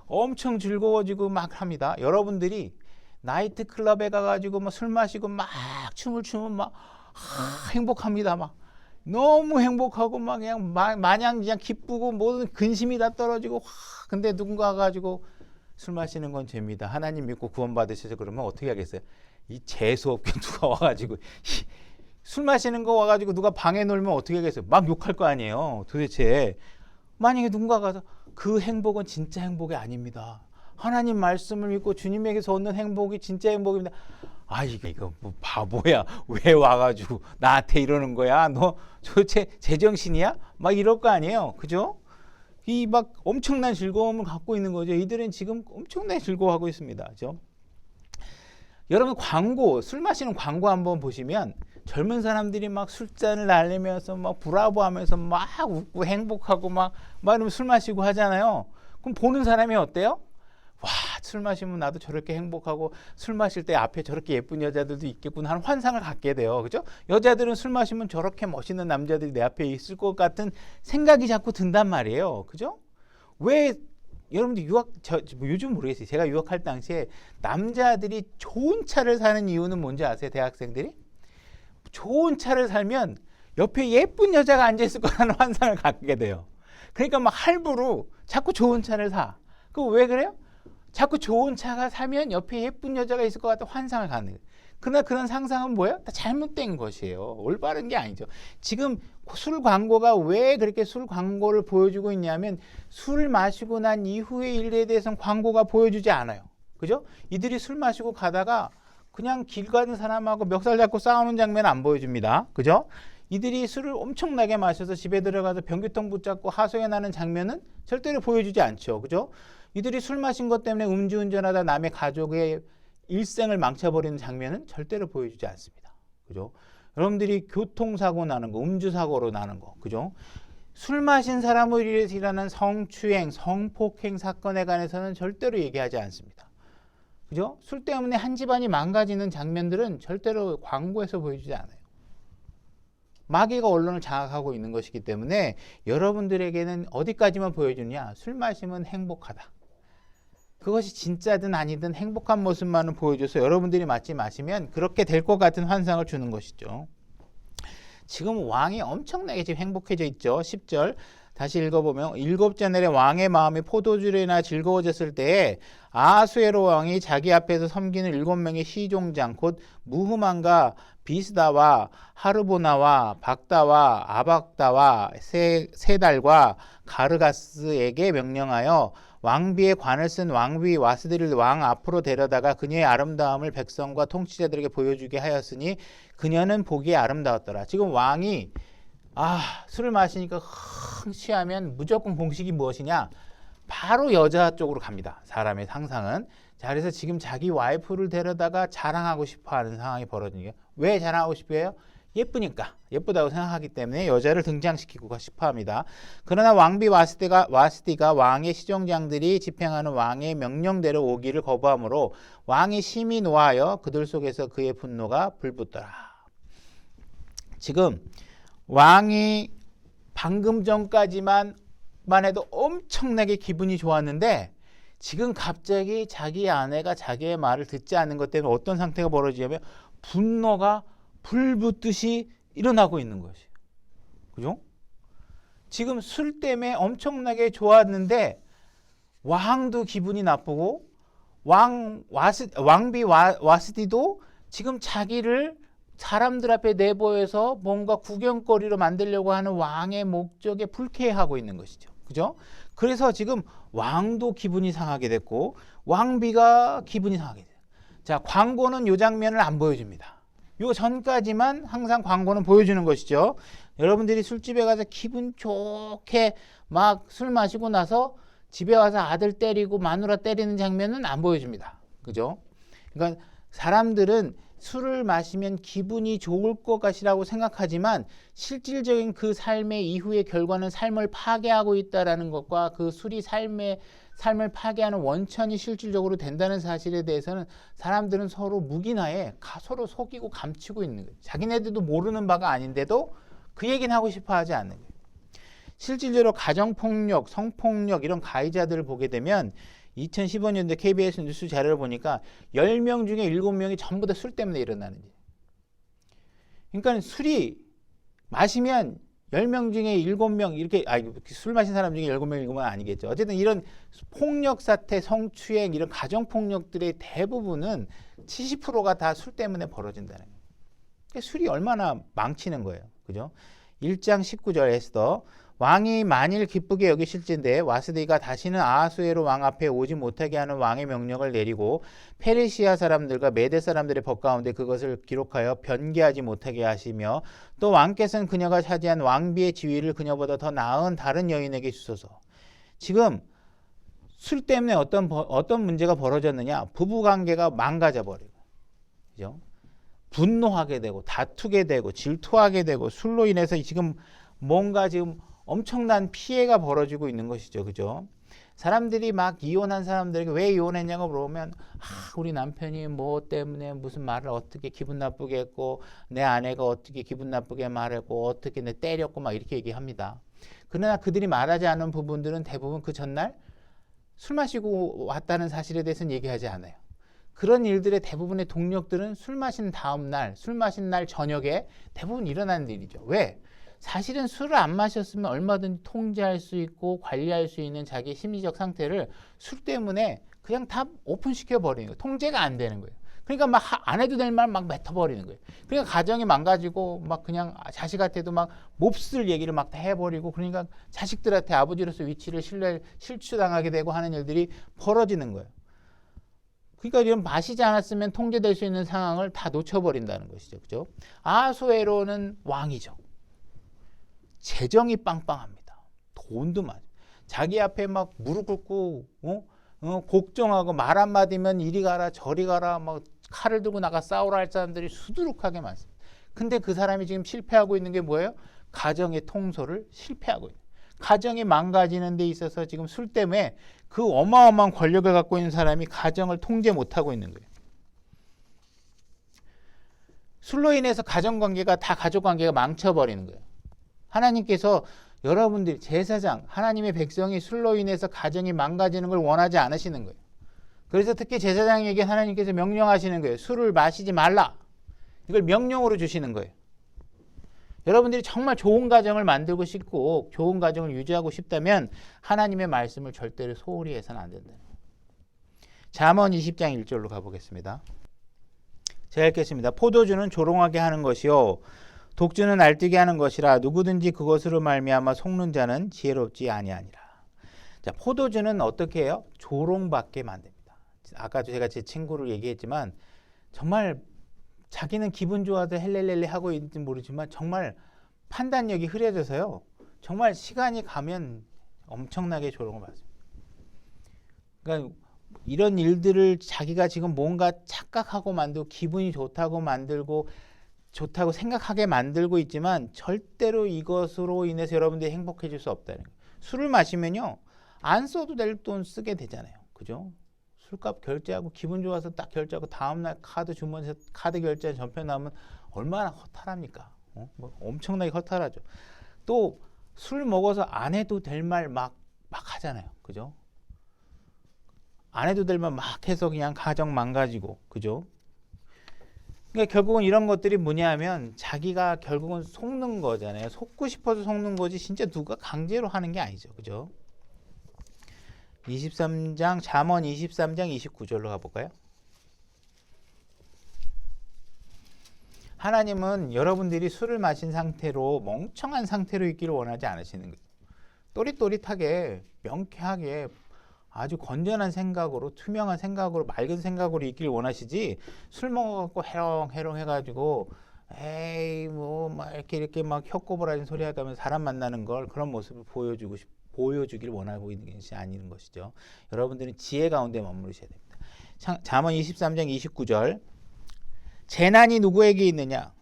엄청 즐거워지고 막 합니다. 여러분들이 나이트 클럽에 가가지고 막 술 마시고 막 춤을 추면 막 행복합니다. 막 너무 행복하고 막 그냥 마냥 그냥 기쁘고 모든 근심이 다 떨어지고 근데 누군가 가지고 술 마시는 건 죄입니다. 하나님 믿고 구원 받으셔서 그러면 어떻게 하겠어요? 이 재수 없게 누가 와가지고 술 마시는 거 와가지고 누가 방에 놀면 어떻게 하겠어요? 막 욕할 거 아니에요. 도대체 만약에 누군가 가서 그 행복은 진짜 행복이 아닙니다. 하나님 말씀을 믿고 주님에게서 얻는 행복이 진짜 행복입니다. 이거 뭐 바보야. 왜 와가지고 나한테 이러는 거야? 너 도대체 제정신이야? 막 이럴 거 아니에요. 그죠? 이 막 엄청난 즐거움을 갖고 있는 거죠. 이들은 지금 엄청나게 즐거워하고 있습니다. 그죠? 여러분 술 마시는 광고 한번 보시면 젊은 사람들이 막 술잔을 날리면서 막 브라보하면서 막 웃고 행복하고 막 이러면 술 마시고 하잖아요. 그럼 보는 사람이 어때요? 술 마시면 나도 저렇게 행복하고 술 마실 때 앞에 저렇게 예쁜 여자들도 있겠구나 하는 환상을 갖게 돼요. 그죠? 여자들은 술 마시면 저렇게 멋있는 남자들이 내 앞에 있을 것 같은 생각이 자꾸 든단 말이에요. 그죠? 왜 여러분들 요즘 모르겠어요. 제가 유학할 당시에 남자들이 좋은 차를 사는 이유는 뭔지 아세요? 대학생들이? 좋은 차를 살면 옆에 예쁜 여자가 앉아있을 거라는 환상을 갖게 돼요. 그러니까 막 할부로 자꾸 좋은 차를 사. 그거 왜 그래요? 자꾸 좋은 차가 사면 옆에 예쁜 여자가 있을 것 같은 환상을 갖는 거예요. 그러나 그런 상상은 뭐예요? 다 잘못된 것이에요. 올바른 게 아니죠. 지금 술 광고가 왜 그렇게 술 광고를 보여주고 있냐면 술을 마시고 난 이후의 일에 대해서는 광고가 보여주지 않아요. 그죠? 이들이 술 마시고 가다가 그냥 길 가는 사람하고 멱살 잡고 싸우는 장면 안 보여줍니다. 그죠? 이들이 술을 엄청나게 마셔서 집에 들어가서 변기통 붙잡고 하소연 나는 장면은 절대로 보여주지 않죠. 그죠? 이들이 술 마신 것 때문에 음주운전하다 남의 가족의 일생을 망쳐버리는 장면은 절대로 보여주지 않습니다. 그죠? 여러분들이 교통사고 나는 거, 음주사고로 나는 거, 그죠? 술 마신 사람으로 일어나는 성추행, 성폭행 사건에 관해서는 절대로 얘기하지 않습니다. 그죠? 술 때문에 한 집안이 망가지는 장면들은 절대로 광고에서 보여주지 않아요. 마귀가 언론을 장악하고 있는 것이기 때문에 여러분들에게는 어디까지만 보여주냐? 술 마시면 행복하다. 그것이 진짜든 아니든 행복한 모습만을 보여줘서 여러분들이 맞지 마시면 그렇게 될 것 같은 환상을 주는 것이죠. 지금 왕이 엄청나게 지금 행복해져 있죠. 10절 다시 읽어보면 일곱째 날에 왕의 마음이 포도주로나 즐거워졌을 때에 아하수에로 왕이 자기 앞에서 섬기는 7명의 시종장 곧 무흐만과 비스다와 하르보나와 박다와 아박다와 세달과 가르가스에게 명령하여 왕비의 관을 쓴 왕비 와스디를 왕 앞으로 데려다가 그녀의 아름다움을 백성과 통치자들에게 보여주게 하였으니 그녀는 보기에 아름다웠더라. 지금 왕이 술을 마시니까 흥 취하면 무조건 공식이 무엇이냐? 바로 여자 쪽으로 갑니다. 사람의 상상은. 자, 그래서 지금 자기 와이프를 데려다가 자랑하고 싶어하는 상황이 벌어지는 게 왜 자랑하고 싶어요? 예쁘니까, 예쁘다고 생각하기 때문에 여자를 등장시키고 싶어합니다. 그러나 왕비 와스디가 왕의 시종장들이 집행하는 왕의 명령대로 오기를 거부하므로 왕이 심히 노하여 그들 속에서 그의 분노가 불붙더라. 지금 왕이 방금 전까지만 해도 엄청나게 기분이 좋았는데 지금 갑자기 자기 아내가 자기의 말을 듣지 않는 것 때문에 어떤 상태가 벌어지냐면 분노가 불붙듯이 일어나고 있는 것이에요. 그죠? 지금 술 때문에 엄청나게 좋았는데 왕도 기분이 나쁘고 왕비 와스디도 지금 자기를 사람들 앞에 내보여서 뭔가 구경거리로 만들려고 하는 왕의 목적에 불쾌해하고 있는 것이죠. 그죠? 그래서 지금 왕도 기분이 상하게 됐고 왕비가 기분이 상하게 돼요. 자, 광고는 이 장면을 안 보여줍니다. 요 전까지만 항상 광고는 보여주는 것이죠. 여러분들이 술집에 가서 기분 좋게 막 술 마시고 나서 집에 와서 아들 때리고 마누라 때리는 장면은 안 보여줍니다. 그죠? 그러니까 사람들은 술을 마시면 기분이 좋을 것 같이라고 생각하지만 실질적인 그 삶의 이후의 결과는 삶을 파괴하고 있다는 것과 그 술이 삶을 파괴하는 원천이 실질적으로 된다는 사실에 대해서는 사람들은 서로 묵인하에 서로 속이고 감추고 있는 거예요. 자기네들도 모르는 바가 아닌데도 그 얘기는 하고 싶어 하지 않는 거예요. 실질적으로 가정폭력, 성폭력 이런 가해자들을 보게 되면 2015년도 KBS 뉴스 자료를 보니까 10명 중에 7명이 전부 다 술 때문에 일어나는 거예요. 그러니까 술이 마시면 10명 중에 7명 이렇게 술 마신 사람 중에 7명, 7명 아니겠죠. 어쨌든 이런 폭력 사태, 성추행 이런 가정 폭력들의 대부분은 70%가 다 술 때문에 벌어진다는 거예요. 그러니까 술이 얼마나 망치는 거예요. 그죠? 1장 19절 에스더 왕이 만일 기쁘게 여기실진데 와스디가 다시는 아하수에로 왕 앞에 오지 못하게 하는 왕의 명령을 내리고 페르시아 사람들과 메대 사람들의 법 가운데 그것을 기록하여 변개하지 못하게 하시며 또 왕께서는 그녀가 차지한 왕비의 지위를 그녀보다 더 나은 다른 여인에게 주소서. 지금 술 때문에 어떤 문제가 벌어졌느냐? 부부관계가 망가져 버리고, 그죠? 분노하게 되고 다투게 되고 질투하게 되고 술로 인해서 지금 뭔가 지금 엄청난 피해가 벌어지고 있는 것이죠. 그죠? 사람들이 막 이혼한 사람들에게 왜 이혼했냐고 물어보면 우리 남편이 뭐 때문에 무슨 말을 어떻게 기분 나쁘게 했고 내 아내가 어떻게 기분 나쁘게 말했고 어떻게 내 때렸고 막 이렇게 얘기합니다. 그러나 그들이 말하지 않은 부분들은 대부분 그 전날 술 마시고 왔다는 사실에 대해서는 얘기하지 않아요. 그런 일들의 대부분의 동력들은 술 마신 다음 날, 술 마신 날 저녁에 대부분 일어나는 일이죠. 왜? 사실은 술을 안 마셨으면 얼마든지 통제할 수 있고 관리할 수 있는 자기 심리적 상태를 술 때문에 그냥 다 오픈시켜 버리는 거예요. 통제가 안 되는 거예요. 그러니까 막 안 해도 될 말 막 뱉어버리는 거예요. 그러니까 가정이 망가지고 막 그냥 자식한테도 막 몹쓸 얘기를 막 다 해버리고 그러니까 자식들한테 아버지로서 위치를 실추당하게 되고 하는 일들이 벌어지는 거예요. 그러니까 이런 마시지 않았으면 통제될 수 있는 상황을 다 놓쳐버린다는 것이죠. 그죠? 아하수에로는 왕이죠. 재정이 빵빵합니다. 돈도 많아요. 자기 앞에 막 무릎 꿇고 곡정하고 말 한마디면 이리 가라 저리 가라 막 칼을 들고 나가 싸우라 할 사람들이 수두룩하게 많습니다. 근데 그 사람이 지금 실패하고 있는 게 뭐예요? 가정의 통솔을 실패하고 있는 거예요. 가정이 망가지는 데 있어서 지금 술 때문에 그 어마어마한 권력을 갖고 있는 사람이 가정을 통제 못하고 있는 거예요. 술로 인해서 가정관계가 다 가족관계가 망쳐버리는 거예요. 하나님께서 여러분들이 제사장, 하나님의 백성이 술로 인해서 가정이 망가지는 걸 원하지 않으시는 거예요. 그래서 특히 제사장에게 하나님께서 명령하시는 거예요. 술을 마시지 말라. 이걸 명령으로 주시는 거예요. 여러분들이 정말 좋은 가정을 만들고 싶고 좋은 가정을 유지하고 싶다면 하나님의 말씀을 절대로 소홀히 해서는 안 된다. 잠언 20장 1절로 가보겠습니다. 제가 읽겠습니다. 포도주는 조롱하게 하는 것이요 독주는 날뛰게 하는 것이라 누구든지 그것으로 말미암아 속는 자는 지혜롭지 아니하니라. 자, 포도주는 어떻게 해요? 조롱받게 만듭니다. 아까도 제가 제 친구를 얘기했지만 정말 자기는 기분 좋아서 헬렐렐레 하고 있는지 모르지만 정말 판단력이 흐려져서요. 정말 시간이 가면 엄청나게 조롱을 받습니다. 그러니까 이런 일들을 자기가 지금 뭔가 착각하고 만들고 기분이 좋다고 만들고 좋다고 생각하게 만들고 있지만 절대로 이것으로 인해서 여러분들이 행복해질 수 없다는 거예요. 술을 마시면요. 안 써도 될 돈 쓰게 되잖아요. 그죠? 술값 결제하고 기분 좋아서 딱 결제하고 다음날 카드 주문해서 카드 결제 전표 나오면 얼마나 허탈합니까? 뭐 엄청나게 허탈하죠. 또 술 먹어서 안 해도 될 말 막 하잖아요. 그죠? 안 해도 될 말 막 해서 그냥 가정 망가지고. 그죠? 그러니까 결국은 이런 것들이 뭐냐면 자기가 결국은 속는 거잖아요. 속고 싶어서 속는 거지 진짜 누가 강제로 하는 게 아니죠. 그죠? 23장 잠언 23장 29절로 가볼까요? 하나님은 여러분들이 술을 마신 상태로 멍청한 상태로 있기를 원하지 않으시는 거예요. 또릿또릿하게 명쾌하게 아주 건전한 생각으로 투명한 생각으로 맑은 생각으로 있기를 원하시지 술 먹어갖고 해롱해롱 해가지고 에이 뭐 막 이렇게 막 혀꼬부라진 소리 하다면 사람 만나는 걸 그런 모습을 보여주길 원하고 있는 것이 아닌 것이죠. 여러분들은 지혜 가운데 머무르셔야 됩니다. 잠언 23장 29절 재난이 누구에게 있느냐?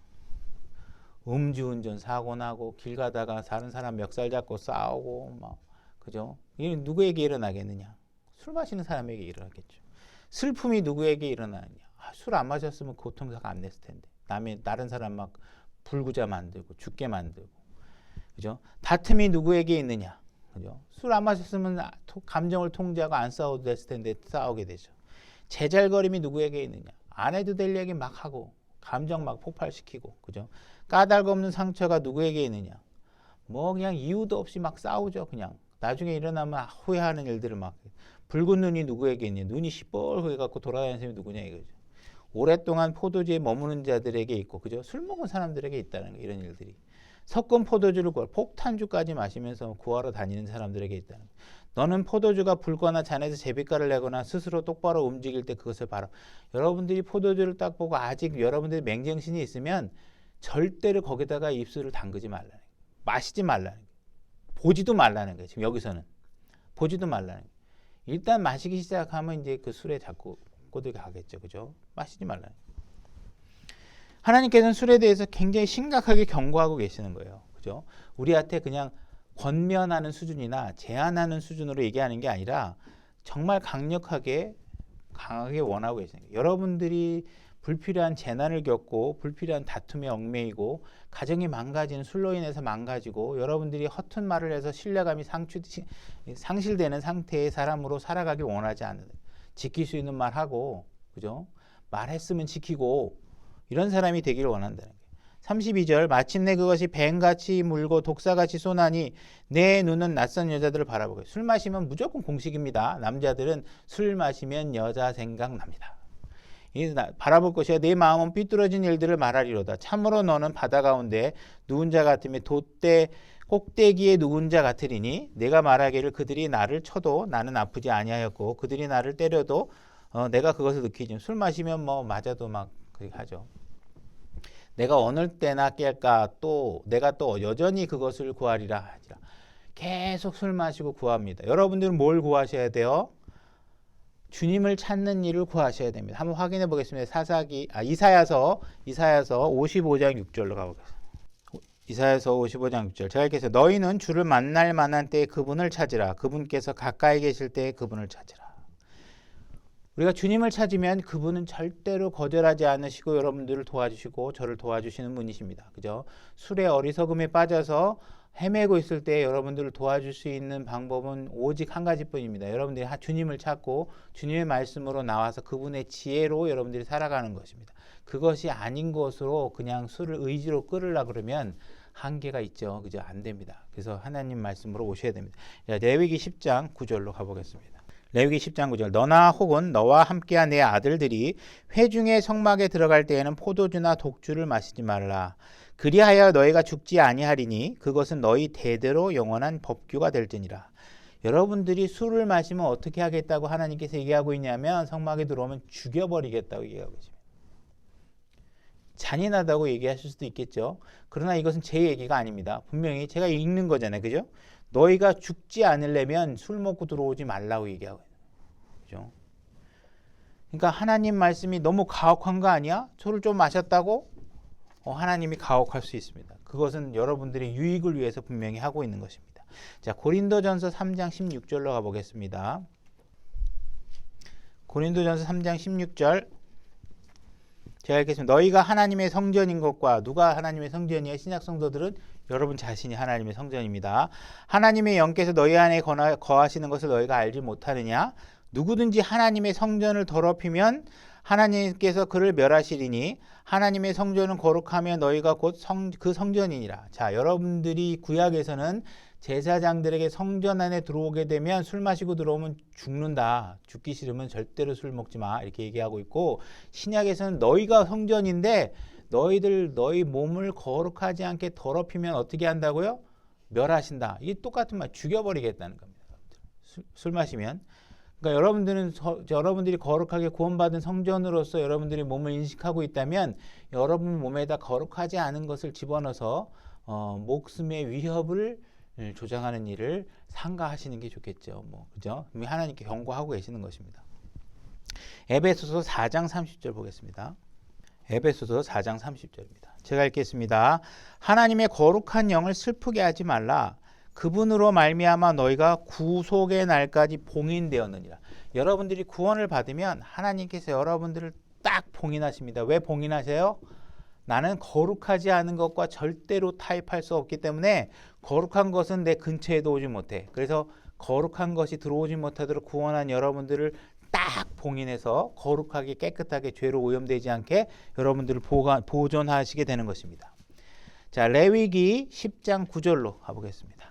음주운전 사고 나고 길 가다가 다른 사람 멱살 잡고 싸우고 막 그죠? 이게 누구에게 일어나겠느냐? 술 마시는 사람에게 일어나겠죠. 슬픔이 누구에게 일어나느냐? 술 안 마셨으면 고통사가 안 냈을 텐데. 다른 사람 막 불구자 만들고 죽게 만들고. 그죠? 다툼이 누구에게 있느냐? 그죠? 술 안 마셨으면 감정을 통제하고 안 싸워도 됐을 텐데 싸우게 되죠. 제잘거림이 누구에게 있느냐? 안 해도 될 얘기 막 하고 감정 막 폭발시키고. 그죠? 까닭 없는 상처가 누구에게 있느냐? 뭐 그냥 이유도 없이 막 싸우죠. 그냥. 나중에 일어나면 후회하는 일들을 막 붉은 눈이 누구에게 있냐 눈이 시뻘겋게 갖고 돌아다니는 사람이 누구냐 이거죠. 오랫동안 포도주에 머무는 자들에게 있고 그죠 술 먹은 사람들에게 있다는 거 이런 일들이 섞은 포도주를 폭탄주까지 마시면서 구하러 다니는 사람들에게 있다는 거. 너는 포도주가 불거나 잔에서 제비가를 내거나 스스로 똑바로 움직일 때 그것을 봐라. 여러분들이 포도주를 딱 보고 아직 여러분들이 맹정신이 있으면 절대로 거기다가 입술을 담그지 말라는 거예요. 마시지 말라는 거예요. 보지도 말라는 거예요. 지금 여기서는 보지도 말라는 거예요. 일단 마시기 시작하면 이제 그 술에 자꾸 꼬들게 가겠죠. 그죠? 마시지 말라는 거예요. 하나님께서는 술에 대해서 굉장히 심각하게 경고하고 계시는 거예요. 그죠? 우리한테 그냥 권면하는 수준이나 제한하는 수준으로 얘기하는 게 아니라 정말 강하게 원하고 계시는 거예요. 여러분들이 불필요한 재난을 겪고 불필요한 다툼에 얽매이고 가정이 망가지는 술로 인해서 망가지고 여러분들이 허튼 말을 해서 신뢰감이 상실되는 상태의 사람으로 살아가길 원하지 않는 지킬 수 있는 말 하고 그죠? 말했으면 지키고 이런 사람이 되기를 원한다는 거예요. 32절 마침내 그것이 뱀같이 물고 독사같이 쏘나니 내 눈은 낯선 여자들을 바라보고 술 마시면 무조건 공식입니다. 남자들은 술 마시면 여자 생각납니다. 바라볼 것이야 내 마음은 삐뚤어진 일들을 말하리로다. 참으로 너는 바다 가운데 누운 자 같으며 돛대 꼭대기에 누운 자 같으리니 내가 말하기를 그들이 나를 쳐도 나는 아프지 아니하였고 그들이 나를 때려도 내가 그것을 느끼지. 술 마시면 뭐 맞아도 막 그렇게 하죠. 내가 어느 때나 깰까 또 내가 또 여전히 그것을 구하리라 하지라. 계속 술 마시고 구합니다. 여러분들은 뭘 구하셔야 돼요? 주님을 찾는 일을 구하셔야 됩니다. 한번 확인해 보겠습니다. 이사야서 55장 6절로 가보겠습니다. 이사야서 55장 6절 제가 읽겠습니다. 너희는 주를 만날 만한 때에 그분을 찾으라. 그분께서 가까이 계실 때에 그분을 찾으라. 우리가 주님을 찾으면 그분은 절대로 거절하지 않으시고 여러분들을 도와주시고 저를 도와주시는 분이십니다. 그죠? 술의 어리석음에 빠져서 헤매고 있을 때 여러분들을 도와줄 수 있는 방법은 오직 한 가지뿐입니다. 여러분들이 주님을 찾고 주님의 말씀으로 나와서 그분의 지혜로 여러분들이 살아가는 것입니다. 그것이 아닌 것으로 그냥 술을 의지로 끌으려고 그러면 한계가 있죠. 그죠? 안 됩니다. 그래서 하나님 말씀으로 오셔야 됩니다. 자, 레위기 10장 9절로 가보겠습니다. 레위기 10장 9절 너나 혹은 너와 함께한 내 아들들이 회중의 성막에 들어갈 때에는 포도주나 독주를 마시지 말라. 그리하여 너희가 죽지 아니하리니 그것은 너희 대대로 영원한 법규가 될지니라. 여러분들이 술을 마시면 어떻게 하겠다고 하나님께서 얘기하고 있냐면 성막에 들어오면 죽여버리겠다고 얘기하고 있습니다. 잔인하다고 얘기하실 수도 있겠죠. 그러나 이것은 제 얘기가 아닙니다. 분명히 제가 읽는 거잖아요. 그죠? 너희가 죽지 않으려면 술 먹고 들어오지 말라고 얘기하고 있는 거예요. 그죠? 그러니까 하나님 말씀이 너무 가혹한 거 아니야? 술을 좀 마셨다고? 하나님이 가혹할 수 있습니다. 그것은 여러분들의 유익을 위해서 분명히 하고 있는 것입니다. 자, 고린도전서 3장 16절로 가보겠습니다. 고린도전서 3장 16절 제가 읽겠습니다. 너희가 하나님의 성전인 것과 누가 하나님의 성전이에요? 신약 성도들은 여러분 자신이 하나님의 성전입니다. 하나님의 영께서 너희 안에 거하시는 것을 너희가 알지 못하느냐? 누구든지 하나님의 성전을 더럽히면 하나님께서 그를 멸하시리니 하나님의 성전은 거룩하며 너희가 곧 그 성전이니라. 자, 여러분들이 구약에서는 제사장들에게 성전 안에 들어오게 되면 술 마시고 들어오면 죽는다. 죽기 싫으면 절대로 술 먹지 마. 이렇게 얘기하고 있고 신약에서는 너희가 성전인데 너희 몸을 거룩하지 않게 더럽히면 어떻게 한다고요? 멸하신다. 이게 똑같은 말 죽여버리겠다는 겁니다. 술 마시면. 그러니까 여러분들이 거룩하게 구원받은 성전으로서 여러분들이 몸을 인식하고 있다면 여러분 몸에다 거룩하지 않은 것을 집어넣어서 목숨의 위협을 조장하는 일을 삼가하시는 게 좋겠죠. 그죠? 하나님께 경고하고 계시는 것입니다. 에베소서 4장 30절 보겠습니다. 에베소서 4장 30절입니다. 제가 읽겠습니다. 하나님의 거룩한 영을 슬프게 하지 말라. 그분으로 말미암아 너희가 구속의 날까지 봉인되었느니라. 여러분들이 구원을 받으면 하나님께서 여러분들을 딱 봉인하십니다. 왜 봉인하세요? 나는 거룩하지 않은 것과 절대로 타협할 수 없기 때문에 거룩한 것은 내 근처에도 오지 못해. 그래서 거룩한 것이 들어오지 못하도록 구원한 여러분들을 딱 봉인해서 거룩하게 깨끗하게 죄로 오염되지 않게 여러분들을 보존하시게 되는 것입니다. 자, 레위기 10장 9절로 가보겠습니다.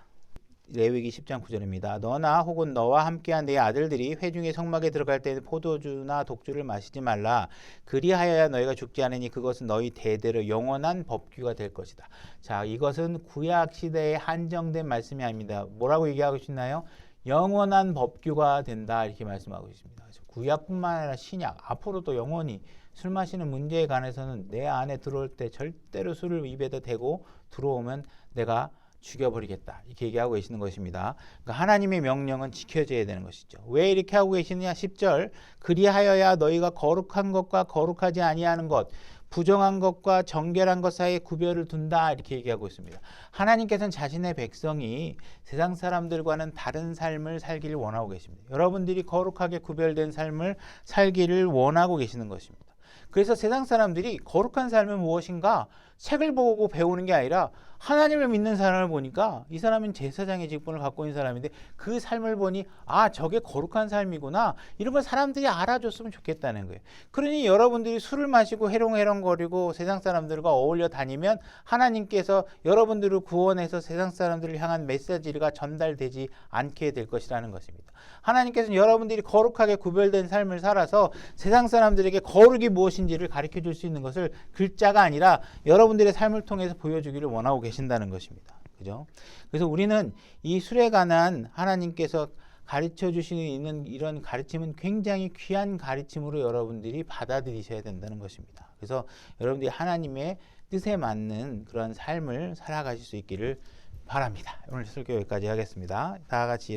레위기 10장 9절입니다. 너나 혹은 너와 함께한 네 아들들이 회중의 성막에 들어갈 때는 포도주나 독주를 마시지 말라. 그리하여야 너희가 죽지 않으니 그것은 너희 대대로 영원한 법규가 될 것이다. 자, 이것은 구약 시대에 한정된 말씀이 아닙니다. 뭐라고 얘기하고 있나요? 영원한 법규가 된다 이렇게 말씀하고 있습니다. 구약뿐만 아니라 신약 앞으로도 영원히 술 마시는 문제에 관해서는 내 안에 들어올 때 절대로 술을 입에다 대고 들어오면 내가 죽여버리겠다 이렇게 얘기하고 계시는 것입니다. 그러니까 하나님의 명령은 지켜져야 되는 것이죠. 왜 이렇게 하고 계시느냐? 10절 그리하여야 너희가 거룩한 것과 거룩하지 아니하는 것 부정한 것과 정결한 것 사이에 구별을 둔다 이렇게 얘기하고 있습니다. 하나님께서는 자신의 백성이 세상 사람들과는 다른 삶을 살기를 원하고 계십니다. 여러분들이 거룩하게 구별된 삶을 살기를 원하고 계시는 것입니다. 그래서 세상 사람들이 거룩한 삶은 무엇인가 책을 보고 배우는 게 아니라 하나님을 믿는 사람을 보니까 이 사람은 제사장의 직분을 갖고 있는 사람인데 그 삶을 보니 아 저게 거룩한 삶이구나 이런 걸 사람들이 알아줬으면 좋겠다는 거예요. 그러니 여러분들이 술을 마시고 해롱해롱거리고 세상 사람들과 어울려 다니면 하나님께서 여러분들을 구원해서 세상 사람들을 향한 메시지가 전달되지 않게 될 것이라는 것입니다. 하나님께서는 여러분들이 거룩하게 구별된 삶을 살아서 세상 사람들에게 거룩이 무엇인지를 가르쳐 줄 수 있는 것을 글자가 아니라 여러분들의 삶을 통해서 보여주기를 원하고 계신다는 것입니다. 그죠? 그래서 우리는 이 술에 관한 하나님께서 가르쳐 주시는 이런 가르침은 굉장히 귀한 가르침으로 여러분들이 받아들이셔야 된다는 것입니다. 그래서 여러분들이 하나님의 뜻에 맞는 그런 삶을 살아가실 수 있기를 바랍니다. 오늘 설교 여기까지 하겠습니다. 다 같이